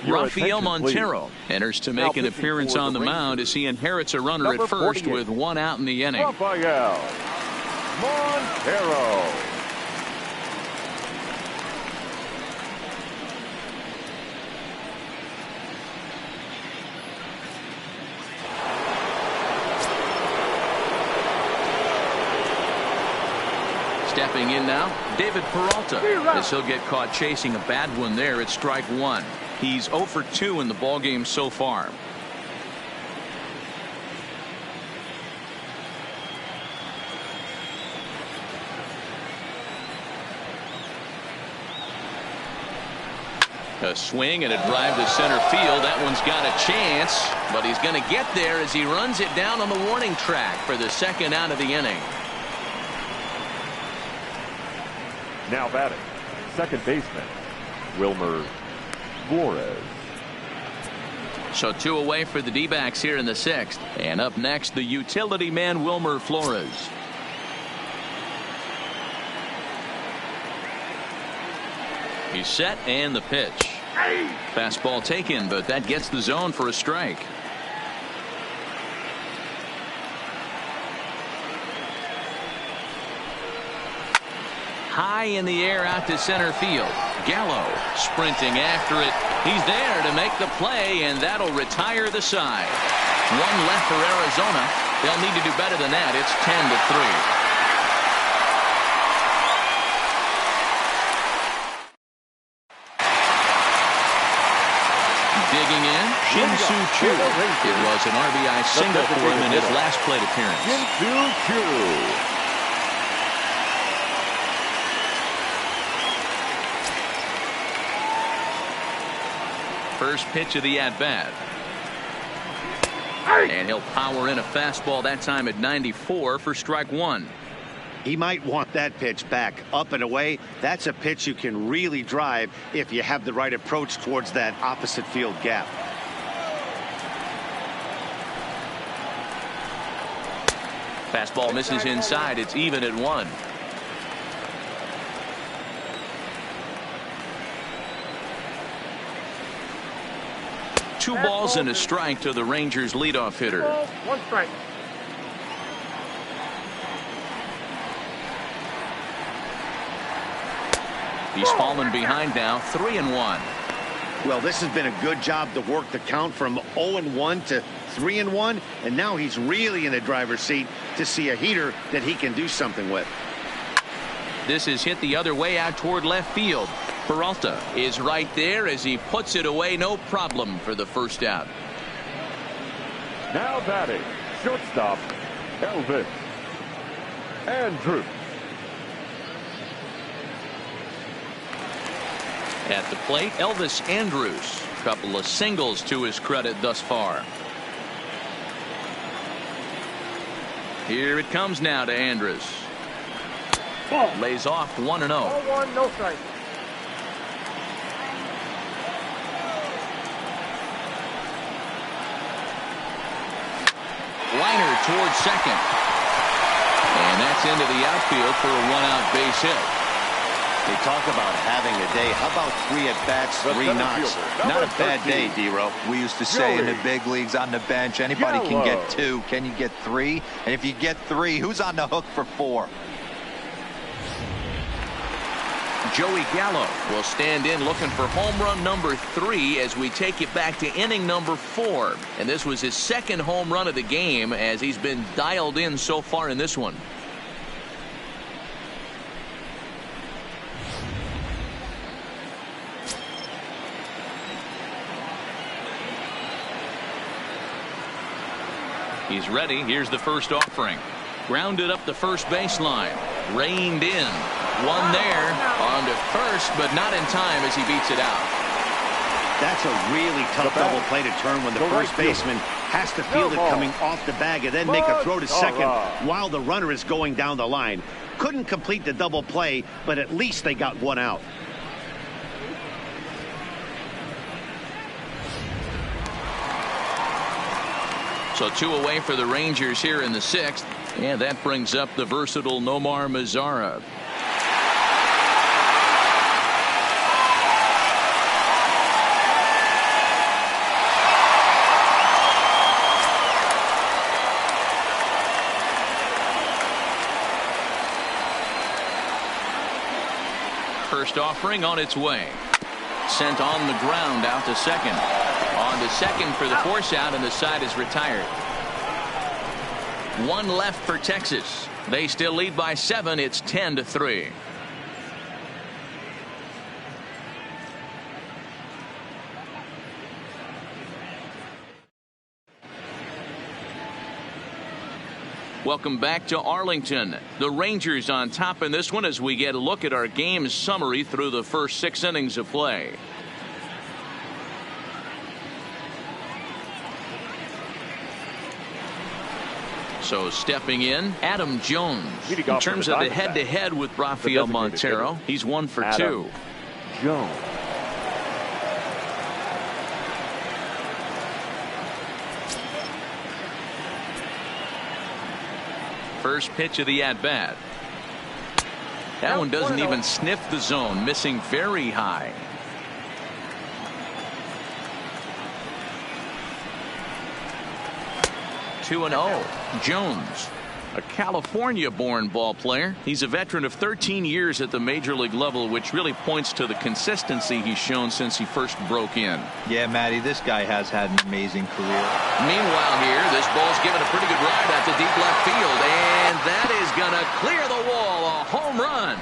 Your Rafael attention, Montero please. enters to Now make an pitching appearance for on the the mound as he inherits a runner Number at first 48. with 1 out in the inning. Rafael Montero. Stepping in now, David Peralta, as he'll get caught chasing a bad one there at strike 1. He's 0 for 2 in the ballgame so far. A swing and a drive to center field. That one's got a chance, but he's going to get there as he runs it down on the warning track for the 2nd out of the inning. Now batting, second baseman, Wilmer Flores. So 2 away for the D-backs here in the 6th. And up next, the utility man, Wilmer Flores. He's set and the pitch. Fastball taken, but that gets the zone for a strike. High in the air out to center field. Gallo sprinting after it. He's there to make the play, and that'll retire the side. 1 left for Arizona. They'll need to do better than that. It's 10-3. Digging in, Shin-Soo Choo. It was an RBI single for him in his last plate appearance. Shin-Soo Choo. First pitch of the at-bat. And he'll power in a fastball that time at 94 for strike 1. He might want that pitch back, up and away. That's a pitch you can really drive if you have the right approach towards that opposite field gap. Fastball misses inside. It's even at 1. Two balls and a strike to the Rangers leadoff hitter. 1 strike. He's fallen behind now, 3-1. Well, this has been a good job to work the count from 0-1 to 3-1, and now he's really in the driver's seat to see a heater that he can do something with. This is hit the other way out toward left field. Peralta is right there as he puts it away, no problem for the first out. Now batting, shortstop, Elvis Andrews. At the plate, Elvis Andrews. Couple of singles to his credit thus far. Here it comes now to Andrews. Ball. Lays off 1-0. 0-1, no strike. Liner towards second. And that's into the outfield for a 1-out base hit. They talk about having a day. How about 3 at-bats, 3 knocks? Not a bad day, D-Row. We used to say in the big leagues on the bench, anybody can get 2. Can you get 3? And if you get 3, who's on the hook for 4? Joey Gallo will stand in looking for home run number 3 as we take it back to inning number 4. And this was his 2nd home run of the game as he's been dialed in so far in this one. He's ready. Here's the first offering. Grounded up the first baseline. Reined in. One there. On to first, but not in time as he beats it out. That's a really tough double play to turn when the first baseman has to field it coming off the bag and then make a throw to second while the runner is going down the line. Couldn't complete the double play, but at least they got one out. So 2 away for the Rangers here in the 6th. And that brings up the versatile Nomar Mazara. First offering on its way. Sent on the ground out to second. On to second for the force out, and the side is retired. 1 left for Texas. They still lead by 7. It's 10-3. Welcome back to Arlington. The Rangers on top in this one as we get a look at our game summary through the first 6 innings of play. So stepping in, Adam Jones. In terms of the head-to-head with Rafael Montero, he's 1 for 2. Jones. First pitch of the at-bat. That one doesn't even sniff the zone, missing very high. Two and 0. Jones, a California-born ball player. He's a veteran of 13 years at the major league level, which really points to the consistency he's shown since he first broke in. Yeah, Matty, this guy has had an amazing career. Meanwhile here, this ball's given a pretty good ride out to deep left field, and that is going to clear the wall. A home run.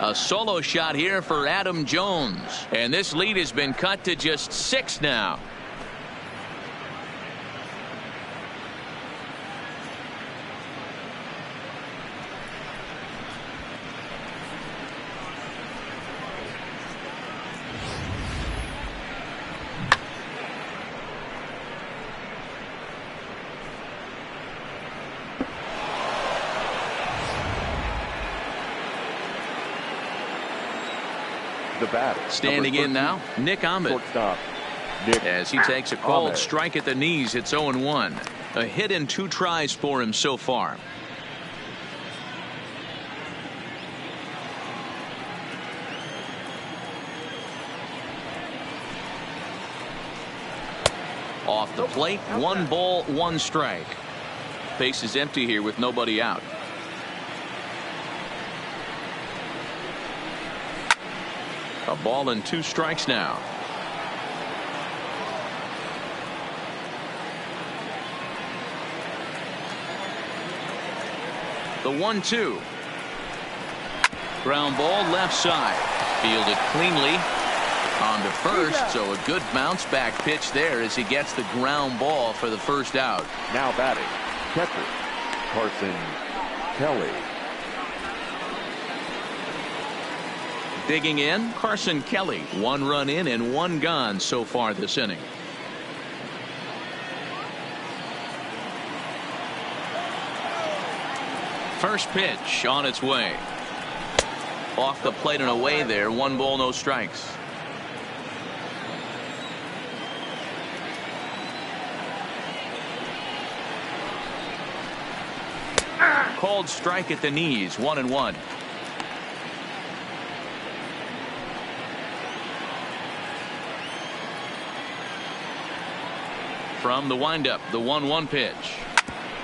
A solo shot here for Adam Jones, and this lead has been cut to just 6 now. The batter, standing in now, Nick Ahmed. Shortstop, Nick as he takes a cold Ahmed. strike at the knees. It's 0-1. A hit in 2 tries for him so far. Off the plate, 1 ball, 1 strike. Base is empty here with nobody out. A ball and 2 strikes now. The 1-2. Ground ball left side. Fielded cleanly. On to first, so a good bounce back pitch there as he gets the ground ball for the first out. Now batting, catcher, Carson Kelly. Digging in, Carson Kelly. 1 run in and 1 gone so far this inning. First pitch on its way. Off the plate and away there. 1 ball, no strikes. Called strike at the knees. 1-1. From the windup, the 1-1 pitch.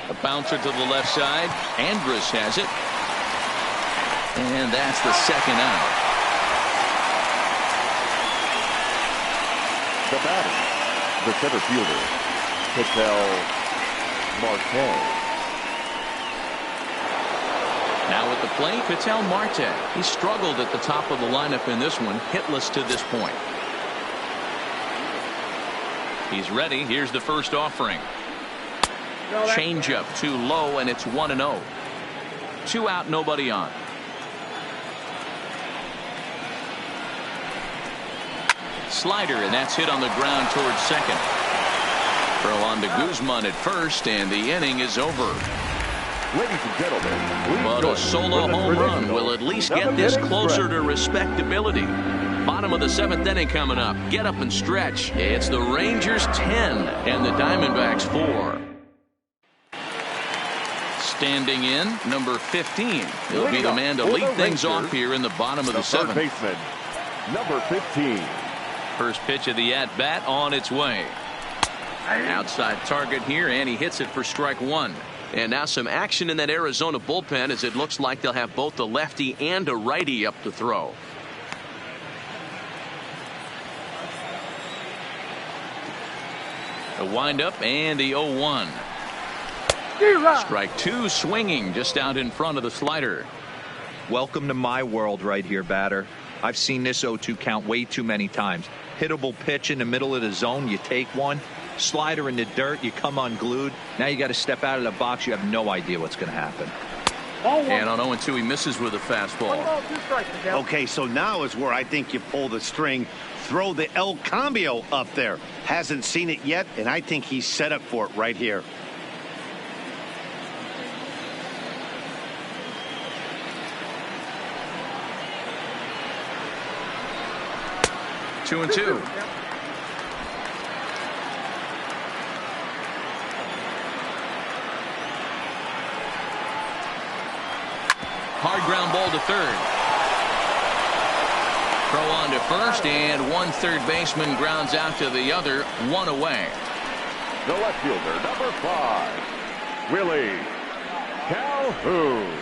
A bouncer to the left side. Andrus has it. And that's the second out. The batter, the center fielder, Ketel Marte. Now at the plate, Ketel Marte. He struggled at the top of the lineup in this one, hitless to this point. He's ready. Here's the first offering. Changeup too low, and it's 1-0. 2 out, nobody on. Slider, and that's hit on the ground towards second. Throw on to Guzman at first, and the inning is over. Ladies and gentlemen, But a solo home run will at least get this closer to respectability. Bottom of the 7th inning coming up. Get up and stretch. It's the Rangers 10 and the Diamondbacks 4. Standing in, number 15. He'll be the man to lead things off here in the bottom of the 7th. Baseman, number 15. First pitch of the at-bat on its way. Outside target here, and he hits it for strike 1. And now some action in that Arizona bullpen, as it looks like they'll have both the lefty and a righty up to throw. The windup and the 0-1. Strike 2 swinging just out in front of the slider. Welcome to my world right here, batter. I've seen this 0-2 count way too many times. Hittable pitch in the middle of the zone, you take one. Slider in the dirt, you come unglued. Now you got to step out of the box. You have no idea what's going to happen. And on 0-2, he misses with a fastball. Okay, so now is where I think you pull the string. Throw the El Cambio up there. Hasn't seen it yet, and I think he's set up for it right here. Two and two. Hard ground ball to third. Throw on to first, and one third baseman grounds out to the other, 1 away. The left fielder, number 5, Willie Calhoun.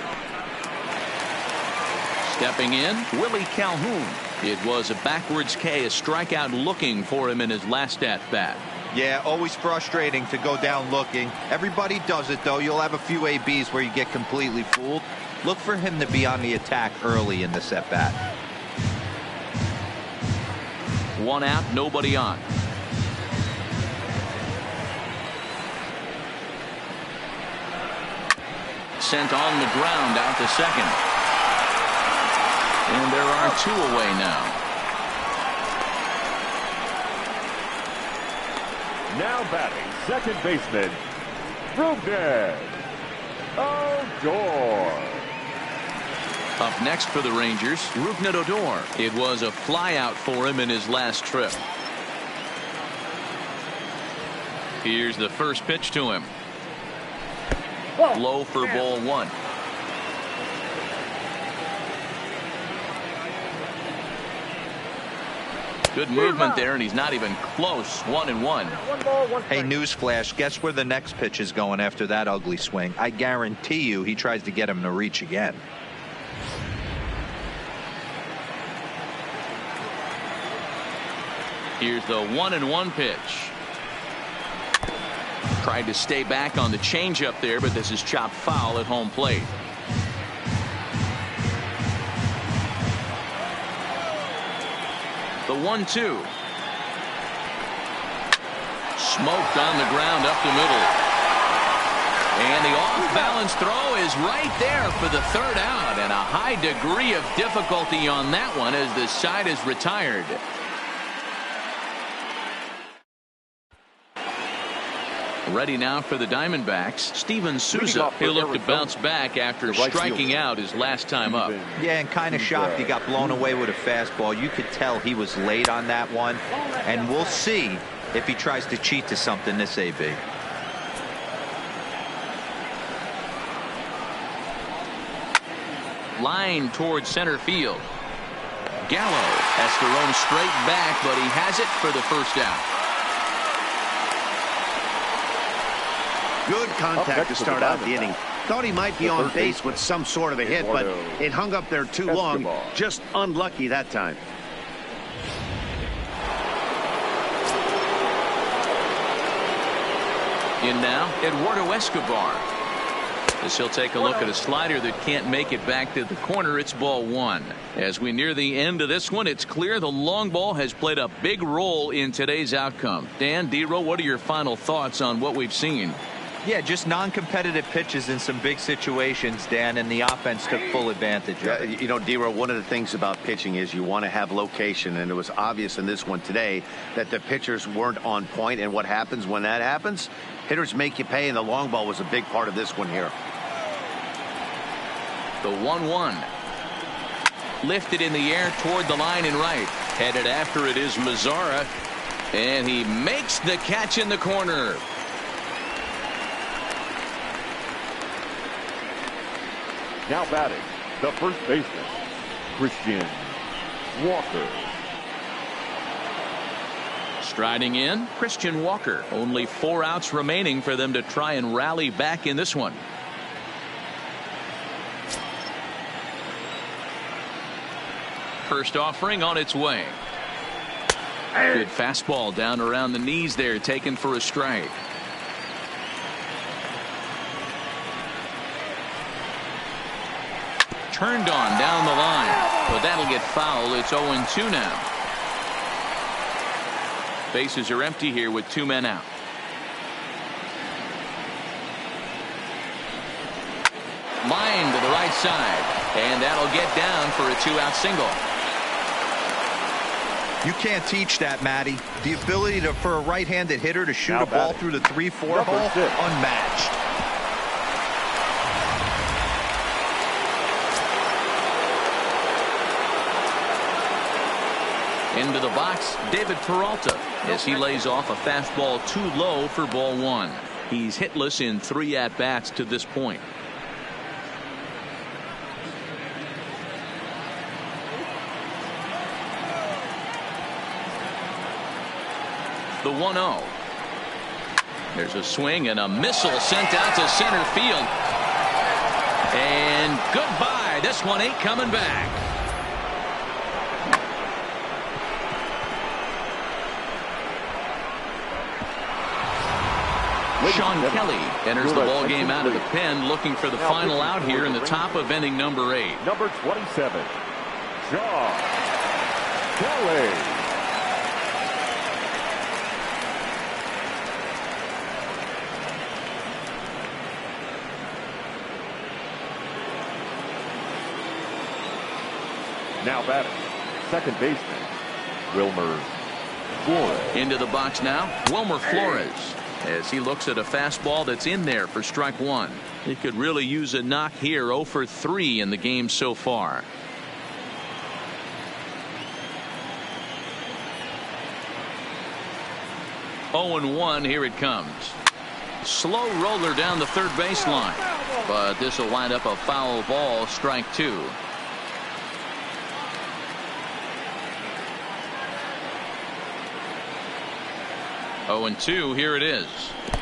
Stepping in, Willie Calhoun. It was a backwards K, a strikeout looking for him in his last at-bat. Yeah, always frustrating to go down looking. Everybody does it, though. You'll have a few ABs where you get completely fooled. Look for him to be on the attack early in this at-bat. 1 out, nobody on. Sent on the ground out to second. And there are 2 away now. Now batting, second baseman, Ruben Odor. Up next for the Rangers, Rougned Odor. It was a flyout for him in his last trip. Here's the first pitch to him. Low for ball 1. Good movement there, and he's not even close. 1-1. Hey, newsflash, guess where the next pitch is going after that ugly swing? I guarantee you he tries to get him to reach again. Here's the 1-1 pitch. Tried to stay back on the changeup there, but this is chopped foul at home plate. The 1-2. Smoked on the ground up the middle. And the off-balance throw is right there for the third out, and a high degree of difficulty on that one as the side is retired. Ready now for the Diamondbacks. Steven Souza. He'll look to bounce back after striking out his last time up. Yeah, and kind of shocked he got blown away with a fastball. You could tell he was late on that one. And we'll see if he tries to cheat to something this AB. Line towards center field. Gallo has to run straight back, but he has it for the first out. Good contact to start out the inning. Thought he might be on base with some sort of a hit, but it hung up there too long. Just unlucky that time. In now, Eduardo Escobar. As he'll take a look at a slider that can't make it back to the corner. It's ball 1. As we near the end of this one, it's clear the long ball has played a big role in today's outcome. Dan, D-Row, what are your final thoughts on what we've seen? Yeah, just non-competitive pitches in some big situations, Dan, and the offense took full advantage of it. You know, Dero, one of the things about pitching is you want to have location, and it was obvious in this one today that the pitchers weren't on point, and what happens when that happens? Hitters make you pay, and the long ball was a big part of this one here. The 1-1. Lifted in the air toward the line and right. Headed after it is Mazzara, and he makes the catch in the corner. Now batting, the first baseman, Christian Walker. Striding in, Christian Walker. Only 4 outs remaining for them to try and rally back in this one. First offering on its way. Good fastball down around the knees there, taken for a strike. Turned on down the line, but that'll get foul. It's 0-2 now. Bases are empty here with 2 men out. Line to the right side, and that'll get down for a 2-out single. You can't teach that, Matty. The ability for a right-handed hitter to shoot a ball through the 3-4 hole, unmatched. Into the box, David Peralta, as he lays off a fastball too low for ball 1. He's hitless in 3 at-bats to this point. The 1-0. There's a swing and a missile sent out to center field. And goodbye. This one ain't coming back. Sean Kelly enters the ball game out of the pen, looking for the final out here in the top of inning number 8. Number 27, Sean Kelly. Now batting, second baseman, Wilmer Flores. Into the box now, Wilmer Flores, as he looks at a fastball that's in there for strike 1. He could really use a knock here. 0 for 3 in the game so far. Oh and 1, here it comes. Slow roller down the third baseline, but this will wind up a foul ball, strike 2. Oh and 2, here it is.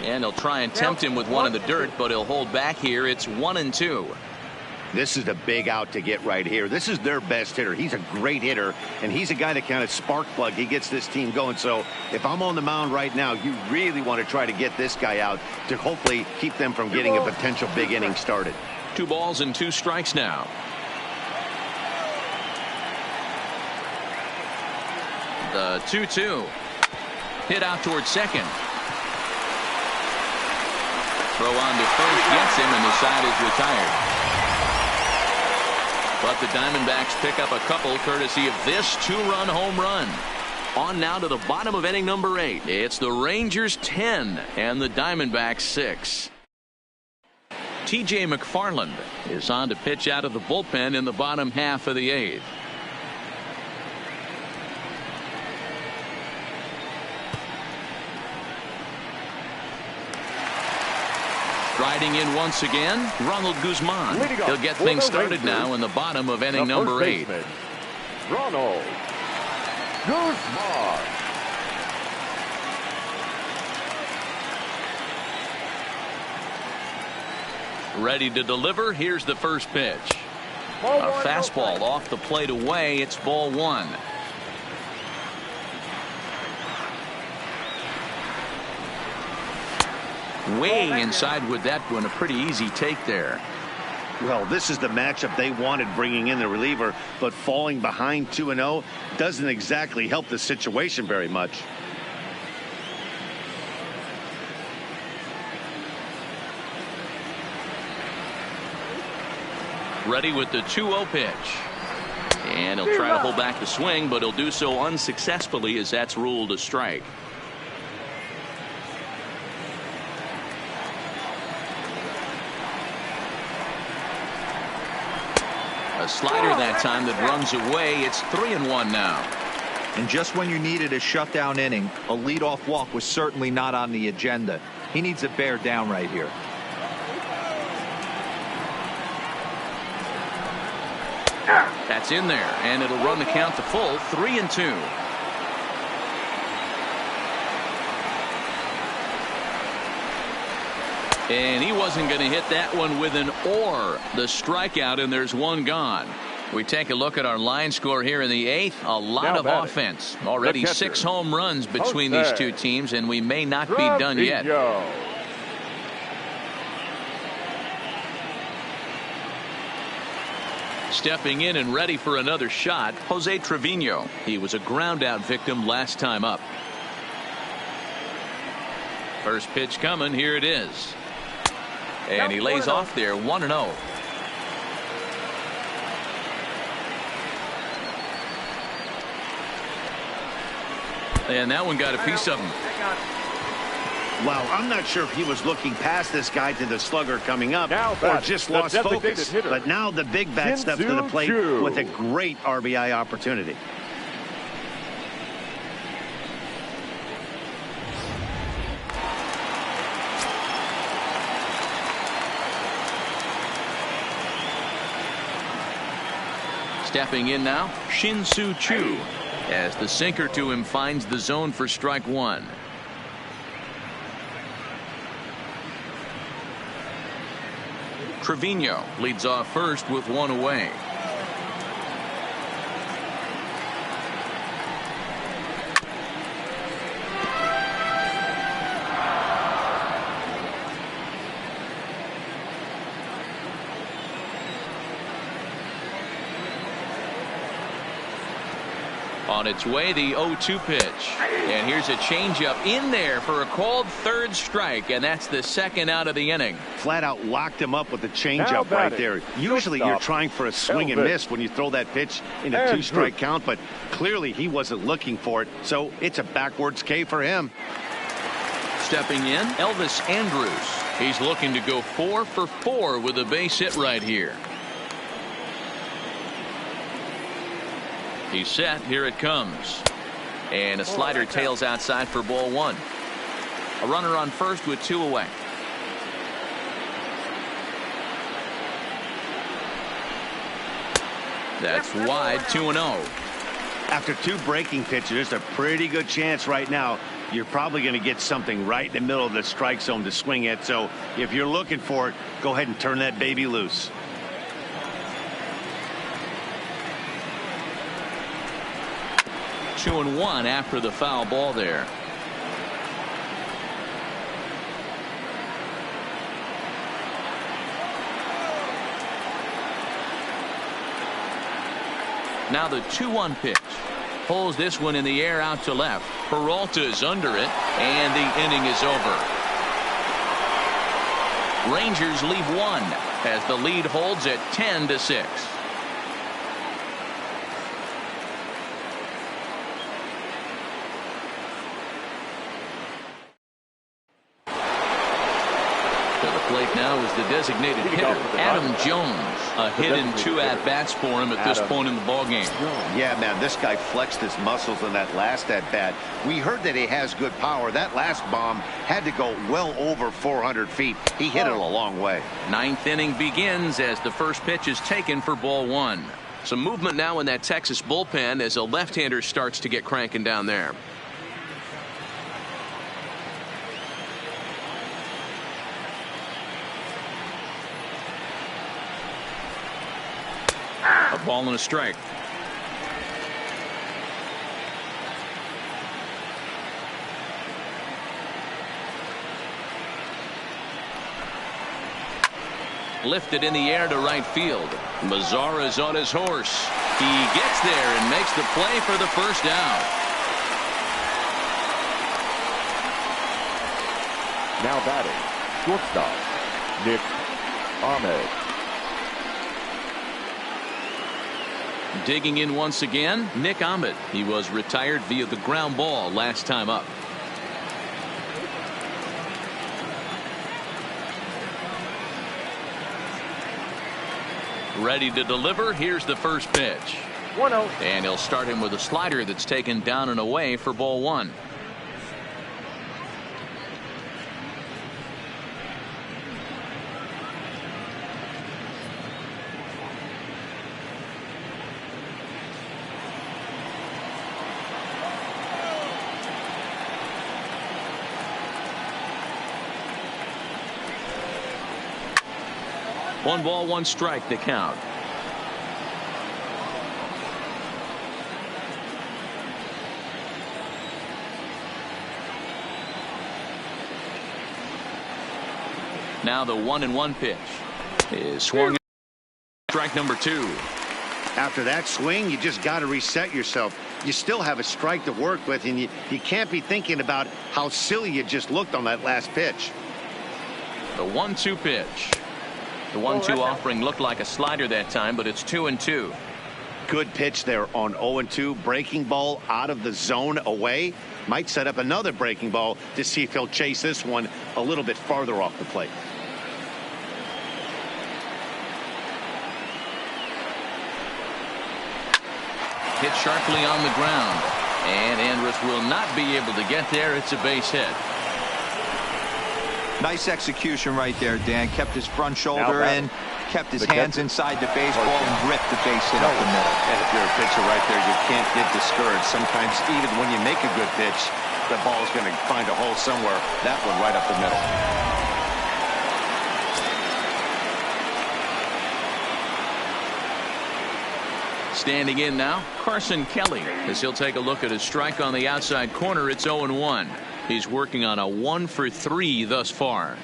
And he'll try and tempt him with one in the dirt, but he'll hold back here. It's 1 and 2. This is a big out to get right here. This is their best hitter. He's a great hitter, and he's a guy that kind of spark plug. He gets this team going. So if I'm on the mound right now, you really want to try to get this guy out to hopefully keep them from getting a potential big inning started. 2 balls and 2 strikes now. The 2-2. Hit out towards second. Throw on to first gets him, and the side is retired. But the Diamondbacks pick up a couple courtesy of this 2-run home run. On now to the bottom of inning number 8. It's the Rangers 10 and the Diamondbacks 6. T.J. McFarland is on to pitch out of the bullpen in the bottom half of the 8th. Riding in once again, Ronald Guzman. He'll get things started now in the bottom of inning number 8. Ronald Guzman. Ready to deliver. Here's the first pitch. A fastball off the plate away. It's ball 1. Way inside with that one. A pretty easy take there. Well, this is the matchup they wanted, bringing in the reliever, but falling behind 2-0 doesn't exactly help the situation very much. Ready with the 2-0 pitch. And he'll try to hold back the swing, but he'll do so unsuccessfully as that's ruled a strike. A slider that time that runs away. It's 3-1 now. And just when you needed a shutdown inning, a leadoff walk was certainly not on the agenda. He needs to bear down right here. That's in there, and it'll run the count to full. 3-2. And he wasn't going to hit that one with an or. The strikeout, and there's one gone. We take a look at our line score here in the 8th. A lot of offense. Already 6 home runs between these two teams, and we may not be done yet. Stepping in and ready for another shot, Jose Trevino. He was a ground out victim last time up. First pitch coming. Here it is. And he lays off there. 1-0. And that one got a piece of him. Wow, I'm not sure if he was looking past this guy to the slugger coming up or just lost focus. But now the big bat steps to the plate with a great RBI opportunity. Stepping in now, Shin-Soo Choo, as the sinker to him finds the zone for strike one. Trevino leads off first with one away. On its way, the 0-2 pitch. And here's a changeup in there for a called third strike, and that's the second out of the inning. Flat out locked him up with a changeup right there. Usually you're trying for a swing and miss when you throw that pitch in a 2-strike count, but clearly he wasn't looking for it, so it's a backwards K for him. Stepping in, Elvis Andrus. He's looking to go 4 for 4 with a base hit right here. He's set. Here it comes. And a slider tails outside for ball one. A runner on first with 2 away. That's wide. 2-0. After 2 breaking pitches, there's a pretty good chance right now you're probably going to get something right in the middle of the strike zone to swing at. So if you're looking for it, go ahead and turn that baby loose. 2-1 after the foul ball there. Now the 2-1 pitch. Pulls this one in the air out to left. Peralta is under it, and the inning is over. Rangers leave 1 as the lead holds at 10-6. Plate now is the designated hitter, Adam Jones. A hit in 2 at-bats for him at this point in the ballgame. Yeah, man, this guy flexed his muscles in that last at-bat. We heard that he has good power. That last bomb had to go well over 400 feet. He hit it a long way. 9th inning begins as the first pitch is taken for ball one. Some movement now in that Texas bullpen as a left-hander starts to get cranking down there. A ball and a strike. Lifted in the air to right field. Mazzara's on his horse. He gets there and makes the play for the first out. Now batting, shortstop, Nick Ahmed. Digging in once again, Nick Ahmed. He was retired via the ground ball last time up. Ready to deliver. Here's the first pitch. 1-0. And he'll start him with a slider that's taken down and away for ball one. One ball, one strike to count. Now the 1-1 pitch is swung. Strike number 2. After that swing, you just got to reset yourself. You still have a strike to work with, and you can't be thinking about how silly you just looked on that last pitch. The 1-2 pitch. The 1-2 offering looked like a slider that time, but it's 2-2. Good pitch there on 0-2. Breaking ball out of the zone away. Might set up another breaking ball to see if he'll chase this one a little bit farther off the plate. Hit sharply on the ground. And Andrus will not be able to get there. It's a base hit. Nice execution right there, Dan. Kept his front shoulder in, kept his hands inside the baseball, and ripped the base hit up the middle. And if you're a pitcher right there, you can't get discouraged. Sometimes even when you make a good pitch, the ball's going to find a hole somewhere. That one right up the middle. Standing in now, Carson Kelly, as he'll take a look at his strike on the outside corner. It's 0-1. He's working on a 1-for-3 thus far.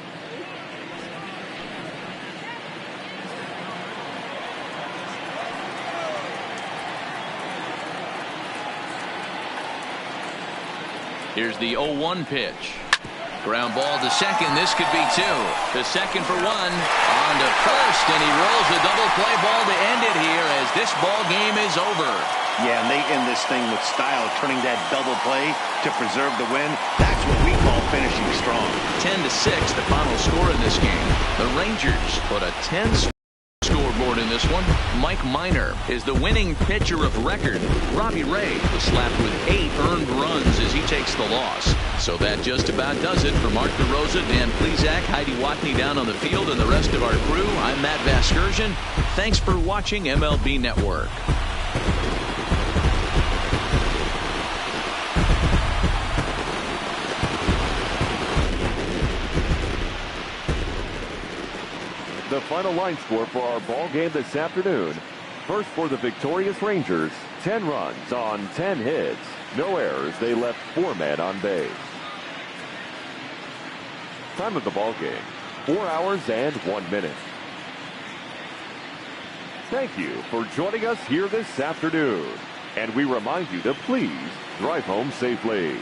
Here's the 0-1 pitch. Ground ball to second. This could be 2. To second for 1. On to first, and he rolls a double play ball to end it here as this ball game is over. Yeah, and they end this thing with style, turning that double play to preserve the win. That's what we call finishing strong. 10-6, the final score in this game. The Rangers put a 10 scoreboard in this one. Mike Minor is the winning pitcher of record. Robbie Ray was slapped with 8 earned runs as he takes the loss. So that just about does it. For Mark DeRosa, Dan Plesac, Heidi Watney down on the field, and the rest of our crew, I'm Matt Vasgersian. Thanks for watching MLB Network. The final line score for our ball game this afternoon. First for the victorious Rangers, 10 runs on 10 hits. No errors. They left 4 men on base. Time of the ball game, 4 hours and 1 minute. Thank you for joining us here this afternoon. And we remind you to please drive home safely.